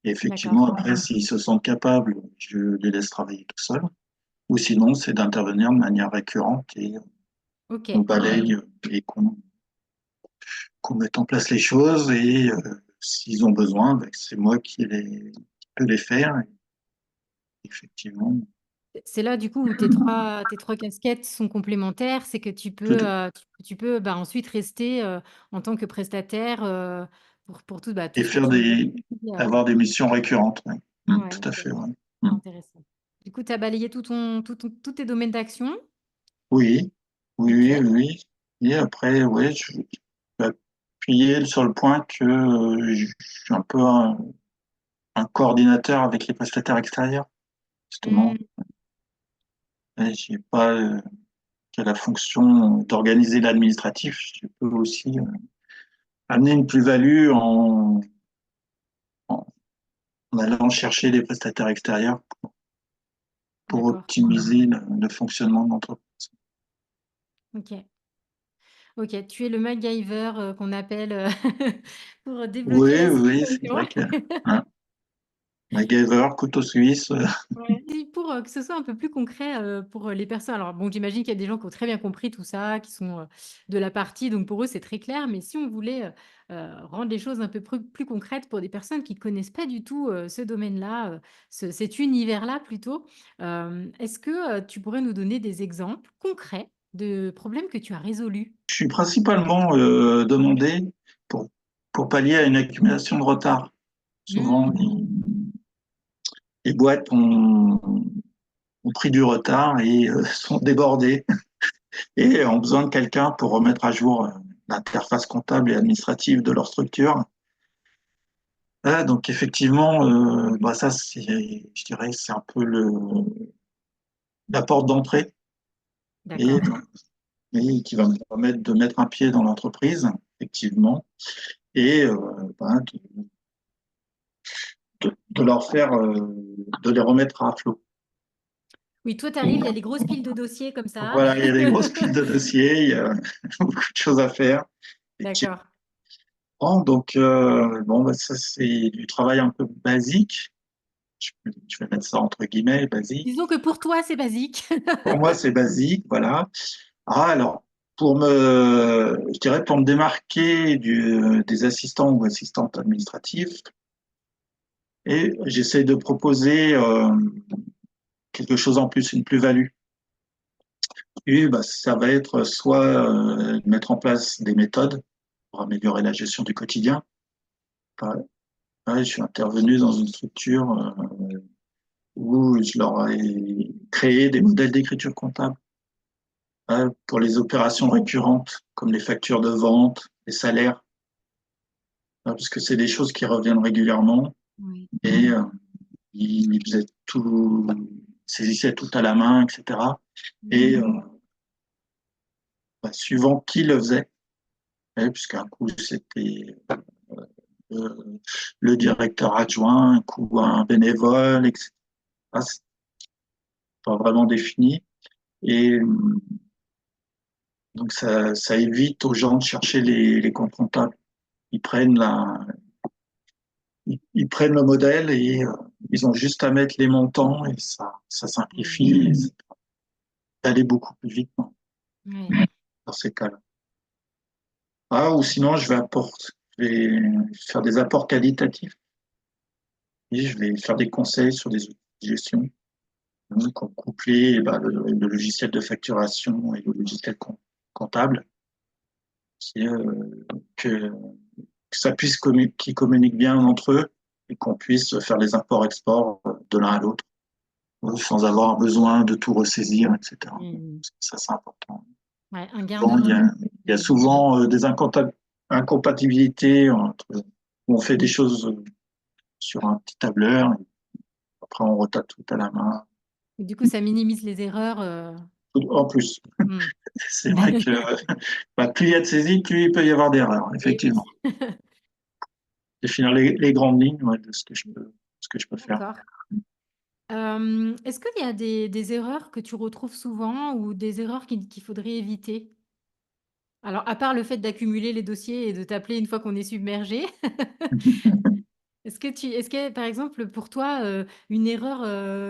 S2: Et
S1: d'accord.
S2: effectivement, après, s'ils se sentent capables, je les laisse travailler tout seuls. Ou sinon, c'est d'intervenir de manière récurrente et
S1: Ok,
S2: on balaye et qu'on mette en place les choses. Et s'ils ont besoin, ben, c'est moi qui peux les faire. Et effectivement,
S1: c'est là du coup où tes trois casquettes sont complémentaires, c'est que tu
S2: tout,
S1: peux, bah, ensuite rester en tant que prestataire pour tout, bah, tout
S2: et
S1: ce que tu nous as dit.
S2: avoir des missions récurrentes. Ouais.
S1: Ouais,
S2: Tout à
S1: ok,
S2: fait. Ouais. Mm.
S1: intéressant. Du coup, tu as balayé tous tes domaines d'action.
S2: Oui, oui,
S1: Ok,
S2: oui, oui. Et après, ouais, je vais appuyer sur le point que je suis un peu un coordinateur avec les prestataires extérieurs,
S1: Hmm,
S2: justement. Et j'ai pas que la fonction d'organiser l'administratif. Je peux aussi amener une plus-value en, en allant chercher des prestataires extérieurs pour
S1: d'accord.
S2: optimiser le fonctionnement de l'entreprise.
S1: Ok. Ok, tu es le MacGyver qu'on appelle pour débloquer
S2: Oui,
S1: la
S2: oui, c'est
S1: situation.
S2: vrai que hein, MacGyver, couteau suisse,
S1: Ouais. Et pour que ce soit un peu plus concret pour les personnes. Alors, bon, j'imagine qu'il y a des gens qui ont très bien compris tout ça, qui sont de la partie, donc pour eux, c'est très clair. Mais si on voulait rendre les choses un peu plus concrètes pour des personnes qui ne connaissent pas du tout ce domaine-là, cet univers-là plutôt, est-ce que tu pourrais nous donner des exemples concrets de problèmes que tu as résolus?
S2: je suis principalement demandé pour, pour pallier à une accumulation de retard. Souvent,
S1: Hmm,
S2: les boîtes ont pris du retard et sont débordées et ont besoin de quelqu'un pour remettre à jour l'interface comptable et administrative de leur structure. Donc effectivement, bah ça, je dirais, c'est un peu la porte d'entrée et,
S1: d'accord,
S2: et qui va me permettre de mettre un pied dans l'entreprise, effectivement, et bah, de leur faire, de les remettre à flot.
S1: oui, toi, tu arrives, il y a des grosses piles de dossiers comme ça.
S2: Voilà, il y a des grosses piles de dossiers, il y a beaucoup de choses à faire.
S1: D'accord.
S2: Effectivement. Donc, bon, bah, ça, c'est du travail un peu basique. Je vais mettre ça entre guillemets, basique.
S1: Disons que pour toi, c'est basique.
S2: Pour moi, c'est basique, voilà. Ah, alors, je dirais pour me démarquer des assistants ou assistantes administratifs, et j'essaie de proposer quelque chose en plus, une plus-value. Et bah, ça va être soit mettre en place des méthodes pour améliorer la gestion du quotidien. Pareil, pareil, je suis intervenu dans une structure où je leur ai créé des modèles d'écriture comptable pour les opérations récurrentes, comme les factures de vente, les salaires, parce que c'est des choses qui reviennent régulièrement.
S1: Oui.
S2: Et ils faisaient tout, saisissaient tout à la main, etc. Et bah, suivant qui le faisait, puisqu'un coup c'était euh, le directeur adjoint, un coup un bénévole, etc. C'est pas vraiment défini. Et donc ça évite aux gens de chercher les comptes comptables. Ils prennent ils prennent le modèle et ils ont juste à mettre les montants et ça simplifie et ça peut aller beaucoup plus vite
S1: Oui.
S2: dans ces cas-là. Ah, ou sinon, je vais faire des apports qualitatifs et je vais faire des conseils sur des outils de gestion, comme coupler eh ben, le logiciel de facturation et le logiciel comptable, qui, que, que ça puisse qu'ils communiquent bien entre eux et qu'on puisse faire les imports-exports de l'un à l'autre sans avoir besoin de tout ressaisir, etc.
S1: Mhm.
S2: Ça, c'est important.
S1: Ouais, un gain de
S2: Bon,
S1: temps.
S2: il y a souvent des incompatibilités entre, où on fait des choses sur un petit tableur, et après on retape tout à la main.
S1: Et du coup, ça minimise les erreurs.
S2: En plus,
S1: Hmm.
S2: c'est vrai que bah, plus il y a de saisies, plus il peut y avoir d'erreurs,
S1: Et
S2: effectivement.
S1: oui.
S2: Définir les grandes lignes ouais, de ce que je peux faire.
S1: D'accord. Est-ce qu'il y a des erreurs que tu retrouves souvent ou des erreurs qu'il faudrait éviter? Alors, à part le fait d'accumuler les dossiers et de t'appeler une fois qu'on est submergé, est-ce que, par exemple, pour toi, une erreur,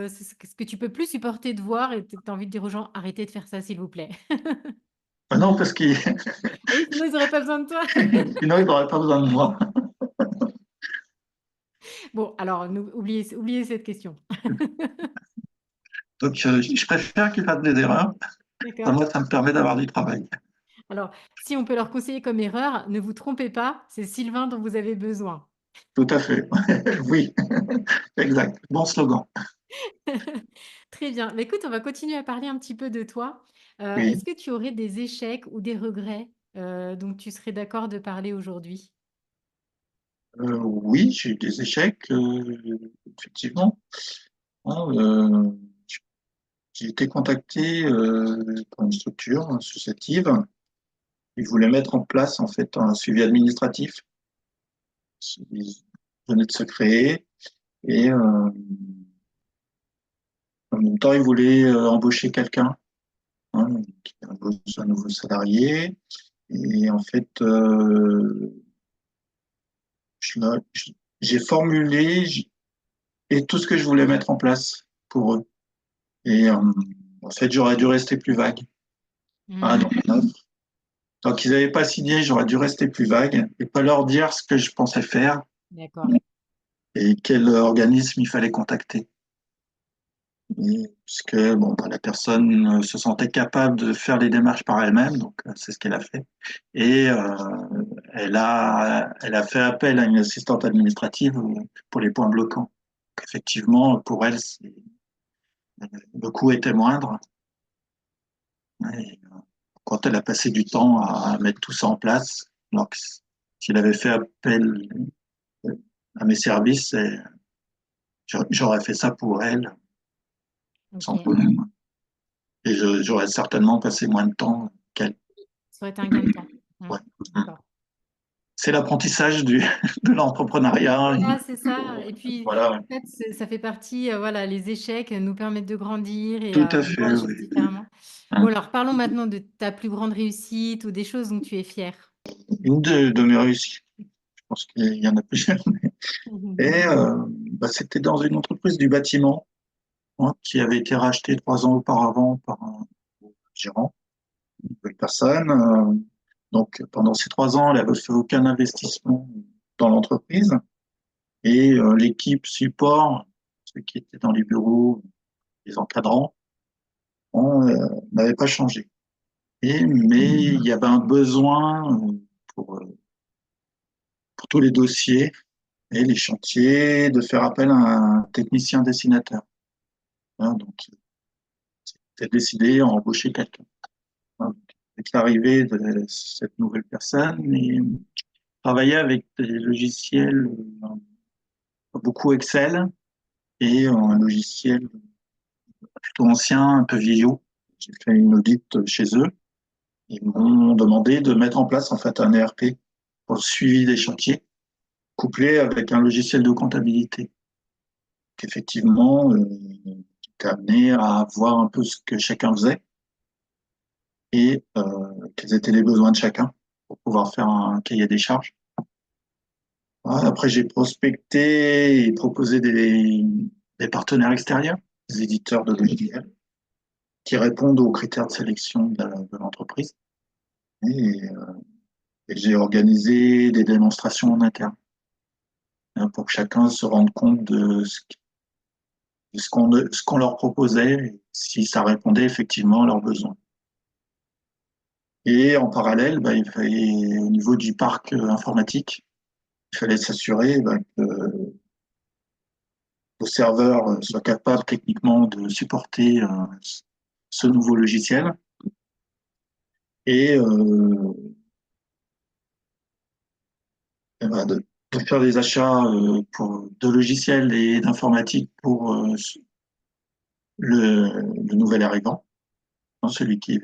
S1: c'est ce que tu peux plus supporter de voir et tu as envie de dire aux gens: «Arrêtez de faire ça, s'il vous plaît».
S2: Ah non, parce qu'il
S1: Oui, sinon ils auraient pas besoin de toi.
S2: sinon il n'aurait pas besoin de moi.
S1: Bon, alors nous oubliez cette question.
S2: Donc je préfère qu'il fasse des erreurs.
S1: D'accord?
S2: Moi, ça me permet d'avoir du travail.
S1: Alors, si on peut leur conseiller comme erreur, ne vous trompez pas, c'est Sylvain dont vous avez besoin.
S2: Tout à fait. Oui, exact. Bon slogan.
S1: Très bien. Bah, écoute, on va continuer à parler un petit peu de toi.
S2: Oui.
S1: Est-ce que tu aurais des échecs ou des regrets, dont tu serais d'accord de parler aujourd'hui?
S2: Oui, j'ai eu des échecs, effectivement. Hein, j'ai été contacté par une structure associative. Ils voulaient mettre en place en fait un suivi administratif. Ils venaient de se créer et en même temps ils voulaient embaucher quelqu'un, hein, qui embauche un nouveau salarié. Et en fait, je leur- j'ai formulé et tout ce que je voulais mettre en place pour eux. Et en fait, j'aurais dû rester plus vague. Ah,
S1: Mmh.
S2: dans mon offre. Donc, ils n'avaient pas signé, j'aurais dû rester plus vague et pas leur dire ce que je pensais faire
S1: D'accord.
S2: et quel organisme il fallait contacter. Puisque bon, bah, la personne se sentait capable de faire les démarches par elle-même, donc c'est ce qu'elle a fait. Et elle a fait appel à une assistante administrative pour les points bloquants. Donc, effectivement, pour elle, le coût était moindre. Et, quand elle a passé du temps à mettre tout ça en place, donc s'il avait fait appel à mes services, j'aurais fait ça pour elle sans
S1: OK.
S2: problème. Et j'aurais certainement passé moins de temps qu'elle.
S1: Ça aurait été un gain de temps. Mmh.
S2: Ouais.
S1: D'accord.
S2: C'est l'apprentissage de l'entrepreneuriat.
S1: Voilà, c'est ça et puis,
S2: Voilà,
S1: en fait, ça fait partie, voilà, les échecs nous permettent de grandir et
S2: tout à
S1: de voir
S2: fait,
S1: les choses
S2: oui.
S1: différemment. Bon, alors parlons maintenant de ta plus grande réussite ou des choses dont tu es fier.
S2: Une de mes réussites, je pense qu'il y en a plusieurs. Et bah, c'était dans une entreprise du bâtiment, hein, qui avait été rachetée 3 ans auparavant par un gérant. une nouvelle personne. Donc, pendant ces 3 ans, elle n'avait fait aucun investissement dans l'entreprise. Et l'équipe support, ceux qui étaient dans les bureaux, les encadrants, n'avait pas changé. Mais il y avait un besoin pour, euh, pour tous les dossiers et les chantiers de faire appel à un technicien dessinateur. Hein, donc, c'était décidé à embaucher quelqu'un. Hein. Avec l'arrivée de cette nouvelle personne, et travailler avec des logiciels, beaucoup Excel et un logiciel plutôt ancien, un peu vieillot. J'ai fait une audit chez eux. Ils m'ont demandé de mettre en place en fait un ERP pour le suivi des chantiers, couplé avec un logiciel de comptabilité. Effectivement, j'étais amené à voir un peu ce que chacun faisait et quels étaient les besoins de chacun pour pouvoir faire un cahier des charges. Ouais, après, j'ai prospecté et proposé des partenaires extérieurs, des éditeurs de logiciels, qui répondent aux critères de sélection de l'entreprise. Et, et j'ai organisé des démonstrations en interne, hein, pour que chacun se rende compte de ce qu'on leur proposait, et si ça répondait effectivement à leurs besoins. Et en parallèle, bah, il fallait, au niveau du parc informatique, il fallait s'assurer, bah, que le serveur soit capable techniquement de supporter ce nouveau logiciel et, bah, de faire des achats de logiciels et d'informatique pour le nouvel arrivant, hein, celui qui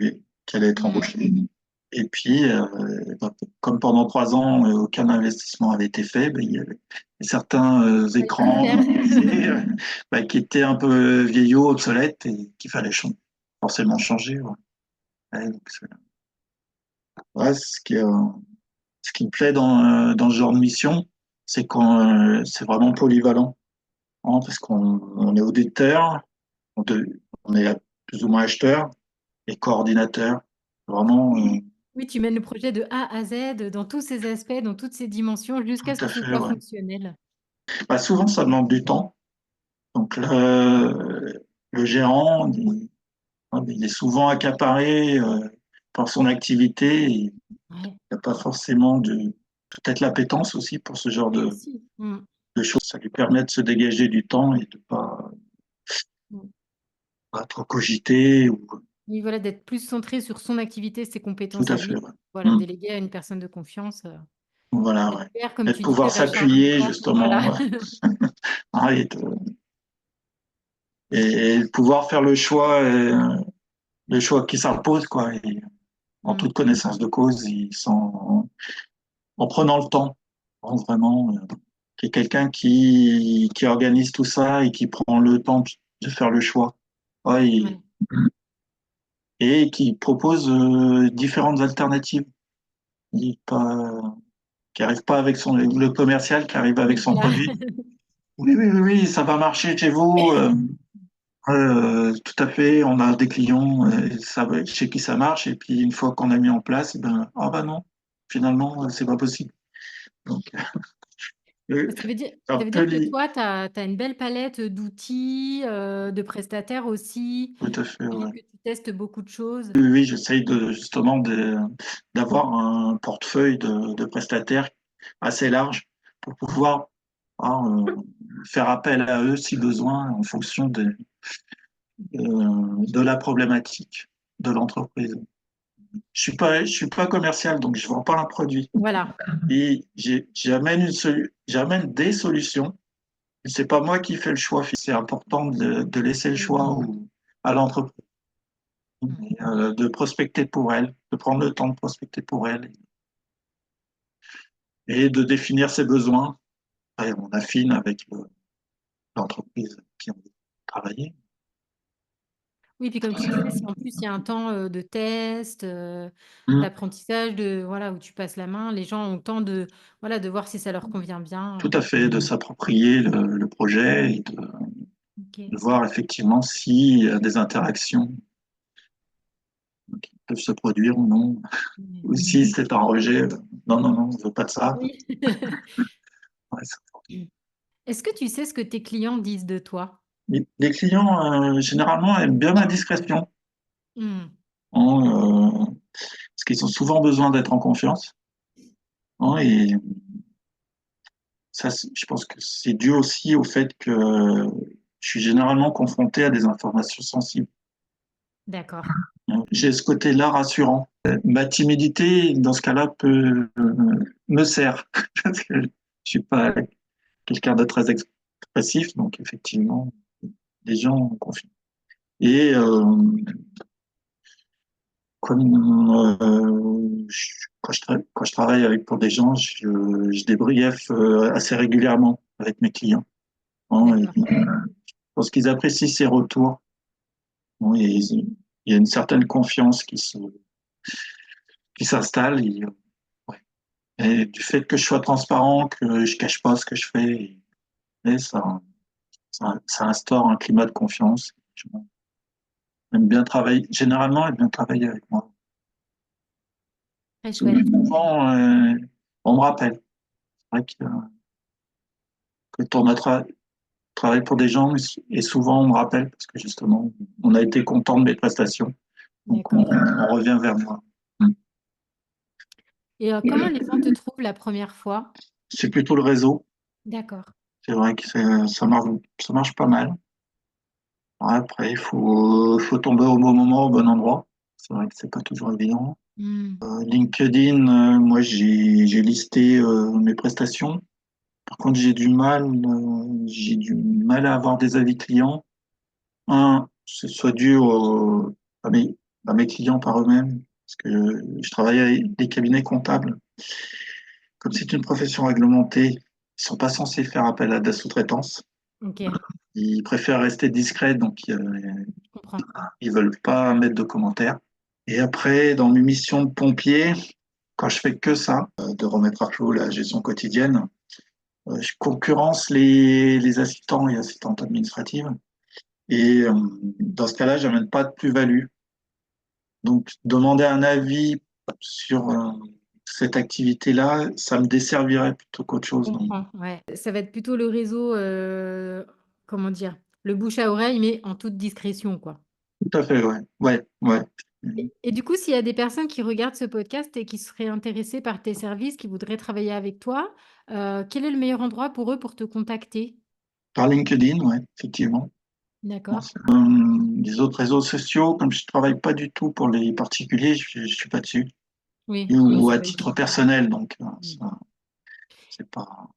S2: allait être
S1: Mm.
S2: embauché. Et puis, bah, comme pendant 3 ans, aucun investissement avait été fait, bah, il y avait certains
S1: Fallait tout
S2: écrans
S1: faire.
S2: bah, qui étaient un peu vieillots, obsolètes et qu'il fallait forcément changer. Ouais. Ouais, donc, ouais, ce qui me plaît dans ce genre de mission, c'est qu'on c'est vraiment polyvalent, hein, parce qu'on est auditeur, on est plus ou moins acheteur et coordinateur. Vraiment,
S1: Oui, tu mènes le projet de A à Z dans tous ses aspects, dans toutes ses dimensions,
S2: tout
S1: jusqu'à ce
S2: à
S1: que ce
S2: fait.
S1: soit
S2: Ouais.
S1: fonctionnel.
S2: Bah, souvent, ça demande du temps. Donc, le gérant, il est souvent accaparé par son activité. Et il
S1: Ouais.
S2: n'a pas forcément peut-être l'appétence aussi pour ce genre
S1: Oui, aussi. Mm.
S2: de choses. Ça lui permet de se dégager du temps et de
S1: Mm.
S2: pas trop cogiter.
S1: Oui, voilà, d'être plus centré sur son activité, ses
S2: Tout
S1: compétences
S2: à
S1: à
S2: fait.
S1: lui.
S2: Ouais.
S1: Voilà,
S2: Mm.
S1: déléguer à une personne de confiance.
S2: Voilà, ouais.
S1: Faire, comme
S2: Et de
S1: tu dis,
S2: pouvoir
S1: la charge du
S2: s'appuyer
S1: corps. Voilà.
S2: justement, hein, et de pouvoir faire le choix qui s'impose, quoi, et en
S1: Mm.
S2: toute connaissance de cause, en prenant le temps, vraiment, qu'il y ait quelqu'un qui organise tout ça et qui prend le temps de faire le choix. Ouais,
S1: Ouais.
S2: et qui propose différentes alternatives. Il pas, qui arrive pas avec le commercial qui arrive avec son
S1: Voilà.
S2: produit. Oui, oui, oui, oui, ça va marcher chez vous. Tout à fait. On a des clients, chez qui ça marche, et puis une fois qu'on a mis en place, eh ben, ah bah non, finalement, c'est pas possible. Donc, euh,
S1: Ça veut dire,
S2: c'est un
S1: ça veut
S2: peu
S1: dire que toi, tu as une belle palette d'outils, de prestataires aussi.
S2: tout à fait, ouais.
S1: J'imagine que tu testes beaucoup de choses.
S2: Oui, oui, j'essaye justement d'avoir un portefeuille de prestataires assez large pour pouvoir, hein, faire appel à eux si besoin en fonction de la problématique de l'entreprise. Je suis pas commercial, donc je vends pas un produit.
S1: Voilà.
S2: Et j'amène des solutions. C'est pas moi qui fais le choix. C'est important de laisser le choix à l'entreprise,
S1: Mm.
S2: de prospecter pour elle, de prendre le temps de prospecter pour elle et de définir ses besoins. Et on affine avec l'entreprise avec qui on veut travailler.
S1: Oui, puis comme tu disais, si en plus il y a un temps de test,
S2: Mm.
S1: d'apprentissage, voilà, où tu passes la main, les gens ont le temps voilà, de voir si ça leur convient
S2: Tout
S1: bien.
S2: à fait, de s'approprier le projet et
S1: Ok.
S2: de voir effectivement s'il y a des interactions. Ok. peuvent se produire ou non. Ou si c'est un rejet, non, non, non, on ne veut pas de ça.
S1: Oui.
S2: Ouais,
S1: Est-ce que tu sais ce que tes clients disent de toi?
S2: les clients, généralement, aiment bien ma discrétion,
S1: Hmm.
S2: hein, parce qu'ils ont souvent besoin d'être en confiance, hein, et ça, je pense que c'est dû aussi au fait que je suis généralement confronté à des informations sensibles.
S1: D'accord.
S2: J'ai ce côté-là rassurant. Ma timidité, dans ce cas-là, me sert, parce que je suis pas quelqu'un de très expressif, donc effectivement, les gens ont confiance. Et comme quand je travaille avec pour des gens, je débriefe assez régulièrement avec mes clients, hein, et
S1: D'accord.
S2: je pense qu'ils apprécient ces retours, hein, et il y a une certaine confiance qui s'installe. Ouais. Et du fait que je sois transparent, que je cache pas ce que je fais, et ça instaure un climat de confiance. Je aime bien travailler, généralement, aime bien travailler avec moi.
S1: Très chouette.
S2: Souvent, on me rappelle. C'est vrai que ton travaille pour des gens et souvent on me rappelle parce que justement, on a été content de mes prestations, donc
S1: D'accord.
S2: on revient vers moi. Mm.
S1: Et comment les gens te trouvent la première fois?
S2: C'est plutôt le réseau.
S1: D'accord.
S2: C'est vrai que ça marche pas mal. Après, faut tomber au bon moment, au bon endroit. C'est vrai que c'est pas toujours évident.
S1: Hmm.
S2: LinkedIn, moi j'ai listé mes prestations. Par contre, j'ai du mal à avoir des avis clients. Un, ce soit dû à à mes clients par eux-mêmes, parce que je travaille avec des cabinets comptables. Comme c'est une profession réglementée, ils sont pas censés faire appel à de la sous-traitance.
S1: Ok, je
S2: Ils préfèrent rester discrets, donc
S1: comprends.
S2: ils veulent pas mettre de commentaires. Et après, dans mes missions de pompier, quand je fais que ça, de remettre à flot la gestion quotidienne, je concurrence les assistants et assistantes administratives. Et dans ce cas-là, j'amène pas de plus-value. Donc, demander un avis sur cette activité-là, ça me desservirait plutôt qu'autre
S1: Je
S2: chose. Donc,
S1: comprends, ouais. Ça va être plutôt le réseau, comment dire? Le bouche à oreille, mais en toute discrétion, quoi.
S2: tout à fait, ouais. Ouais, ouais.
S1: Et du coup, s'il y a des personnes qui regardent ce podcast et qui seraient intéressées par tes services, qui voudraient travailler avec toi, quel est le meilleur endroit pour eux pour te contacter?
S2: Par LinkedIn, ouais, effectivement.
S1: D'accord.
S2: Les autres réseaux sociaux, comme je travaille pas du tout pour les particuliers, je suis pas dessus.
S1: Oui, oui,
S2: Ou
S1: c'est
S2: à
S1: pas
S2: titre
S1: utile.
S2: personnel, donc
S1: Mmh.
S2: c'est pas.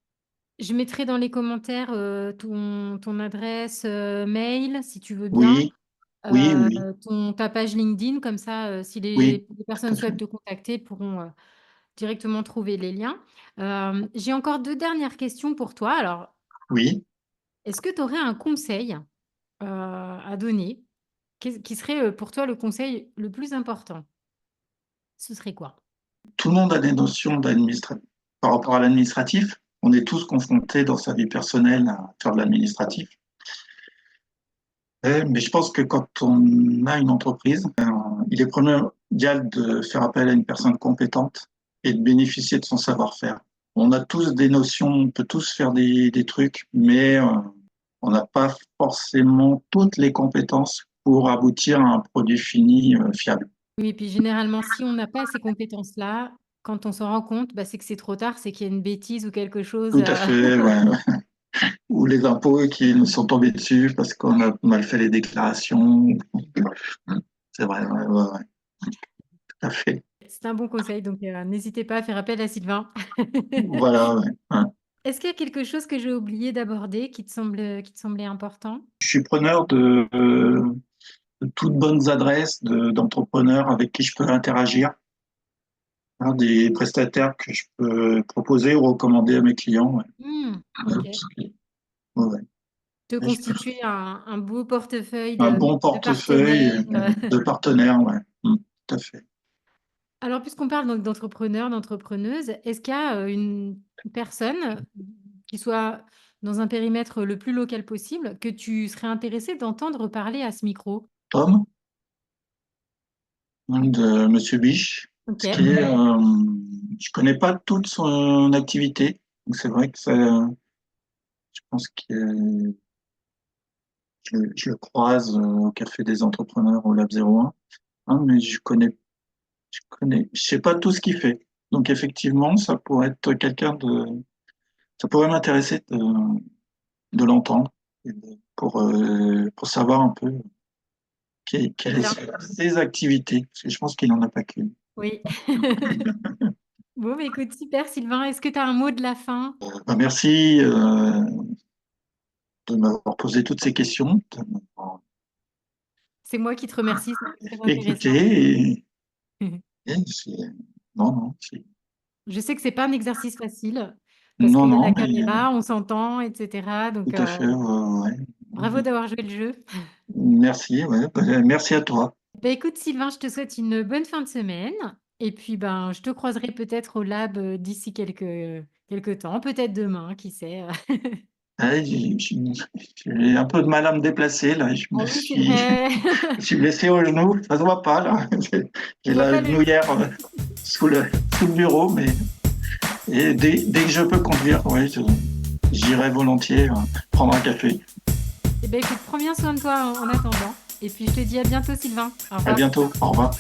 S1: Je mettrai dans les commentaires, ton adresse, mail, si tu veux bien,
S2: Oui, oui, oui,
S1: ta page LinkedIn, comme ça, si
S2: oui,
S1: les
S2: tout
S1: personnes
S2: à fait.
S1: souhaitent te contacter, elles pourront, directement trouver les liens. J'ai encore 2 dernières questions pour toi. Alors,
S2: Oui.
S1: est-ce que tu aurais un conseil, à donner? Qui serait, pour toi le conseil le plus important? Ce serait quoi?
S2: Tout le monde a des notions d'administratif. Par rapport à l'administratif, on est tous confrontés dans sa vie personnelle à faire de l'administratif. Mais je pense que quand on a une entreprise, il est primordial de faire appel à une personne compétente et de bénéficier de son savoir-faire. On a tous des notions, on peut tous faire des trucs, mais on n'a pas forcément toutes les compétences pour aboutir à un produit fini fiable.
S1: Oui, et puis généralement, si on n'a pas ces compétences-là, quand on s'en rend compte, bah, c'est que c'est trop tard, c'est qu'il y a une bêtise ou quelque chose,
S2: Tout à fait, ouais. Ou les impôts qui nous sont tombés dessus parce qu'on a mal fait les déclarations. C'est vrai, ouais, ouais, ouais, tout à fait.
S1: C'est un bon conseil, donc n'hésitez pas à faire appel à Sylvain.
S2: Voilà, ouais, ouais.
S1: Est-ce qu'il y a quelque chose que j'ai oublié d'aborder qui te semblait important?
S2: Je suis preneur de toutes bonnes adresses d'entrepreneurs avec qui je peux interagir, hein, des prestataires que je peux proposer ou recommander à mes clients. Ouais.
S1: Mmh,
S2: Ouais,
S1: OK.
S2: ouais, ouais.
S1: Te
S2: Et
S1: constituer un beau portefeuille
S2: un bon
S1: de partenaires.
S2: portefeuille de partenaires, ouais. Tout à fait.
S1: Alors puisqu'on parle donc d'entrepreneurs, d'entrepreneuses, est-ce qu'il y a, une personne qui soit dans un périmètre le plus local possible, que tu serais intéressé d'entendre parler à ce micro?
S2: Tom, de Monsieur Biche,
S1: Ok.
S2: ce qui est, je connais pas toute son activité, donc c'est vrai que ça, je pense que je le croise au Café des Entrepreneurs au Lab 01, hein, mais je sais pas tout ce qu'il fait. Donc effectivement, ça pourrait être ça pourrait m'intéresser de l'entendre pour savoir un peu
S1: Très
S2: quelles
S1: bien.
S2: sont ses activités, parce que je pense qu'il n'en a pas qu'une.
S1: Oui. Bon, bah, écoute, super, Sylvain. Est-ce que tu as un mot de la fin?
S2: Bah, merci de m'avoir posé toutes ces questions, de m'avoir
S1: C'est moi qui te remercie, c'est très
S2: écouté.
S1: intéressant.
S2: Non, non,
S1: Je sais que c'est pas un exercice facile parce
S2: non,
S1: qu'il y a
S2: non,
S1: la
S2: mais
S1: caméra, on s'entend, etc. Donc,
S2: tout à fait. Ouais.
S1: bravo d'avoir joué le jeu.
S2: Merci, ouais, bah, merci à toi.
S1: Bah, écoute, Sylvain, je te souhaite une bonne fin de semaine. Et puis, ben, je te croiserai peut-être au lab d'ici quelques temps, peut-être demain, qui sait.
S2: Ouais, j'ai un peu de mal à me déplacer là.
S1: Ah oui, c'est vrai.
S2: Je suis blessé au genou. Ça se voit pas là.
S1: On
S2: J'ai
S1: voit
S2: la
S1: pas le.
S2: genouillère sous le bureau, mais et dès que je peux conduire, ouais, j'irai volontiers prendre un café.
S1: Eh ben, écoute, prends bien soin de toi en attendant. Et puis, je te dis à bientôt, Sylvain. Au
S2: À
S1: revoir.
S2: bientôt. Au revoir.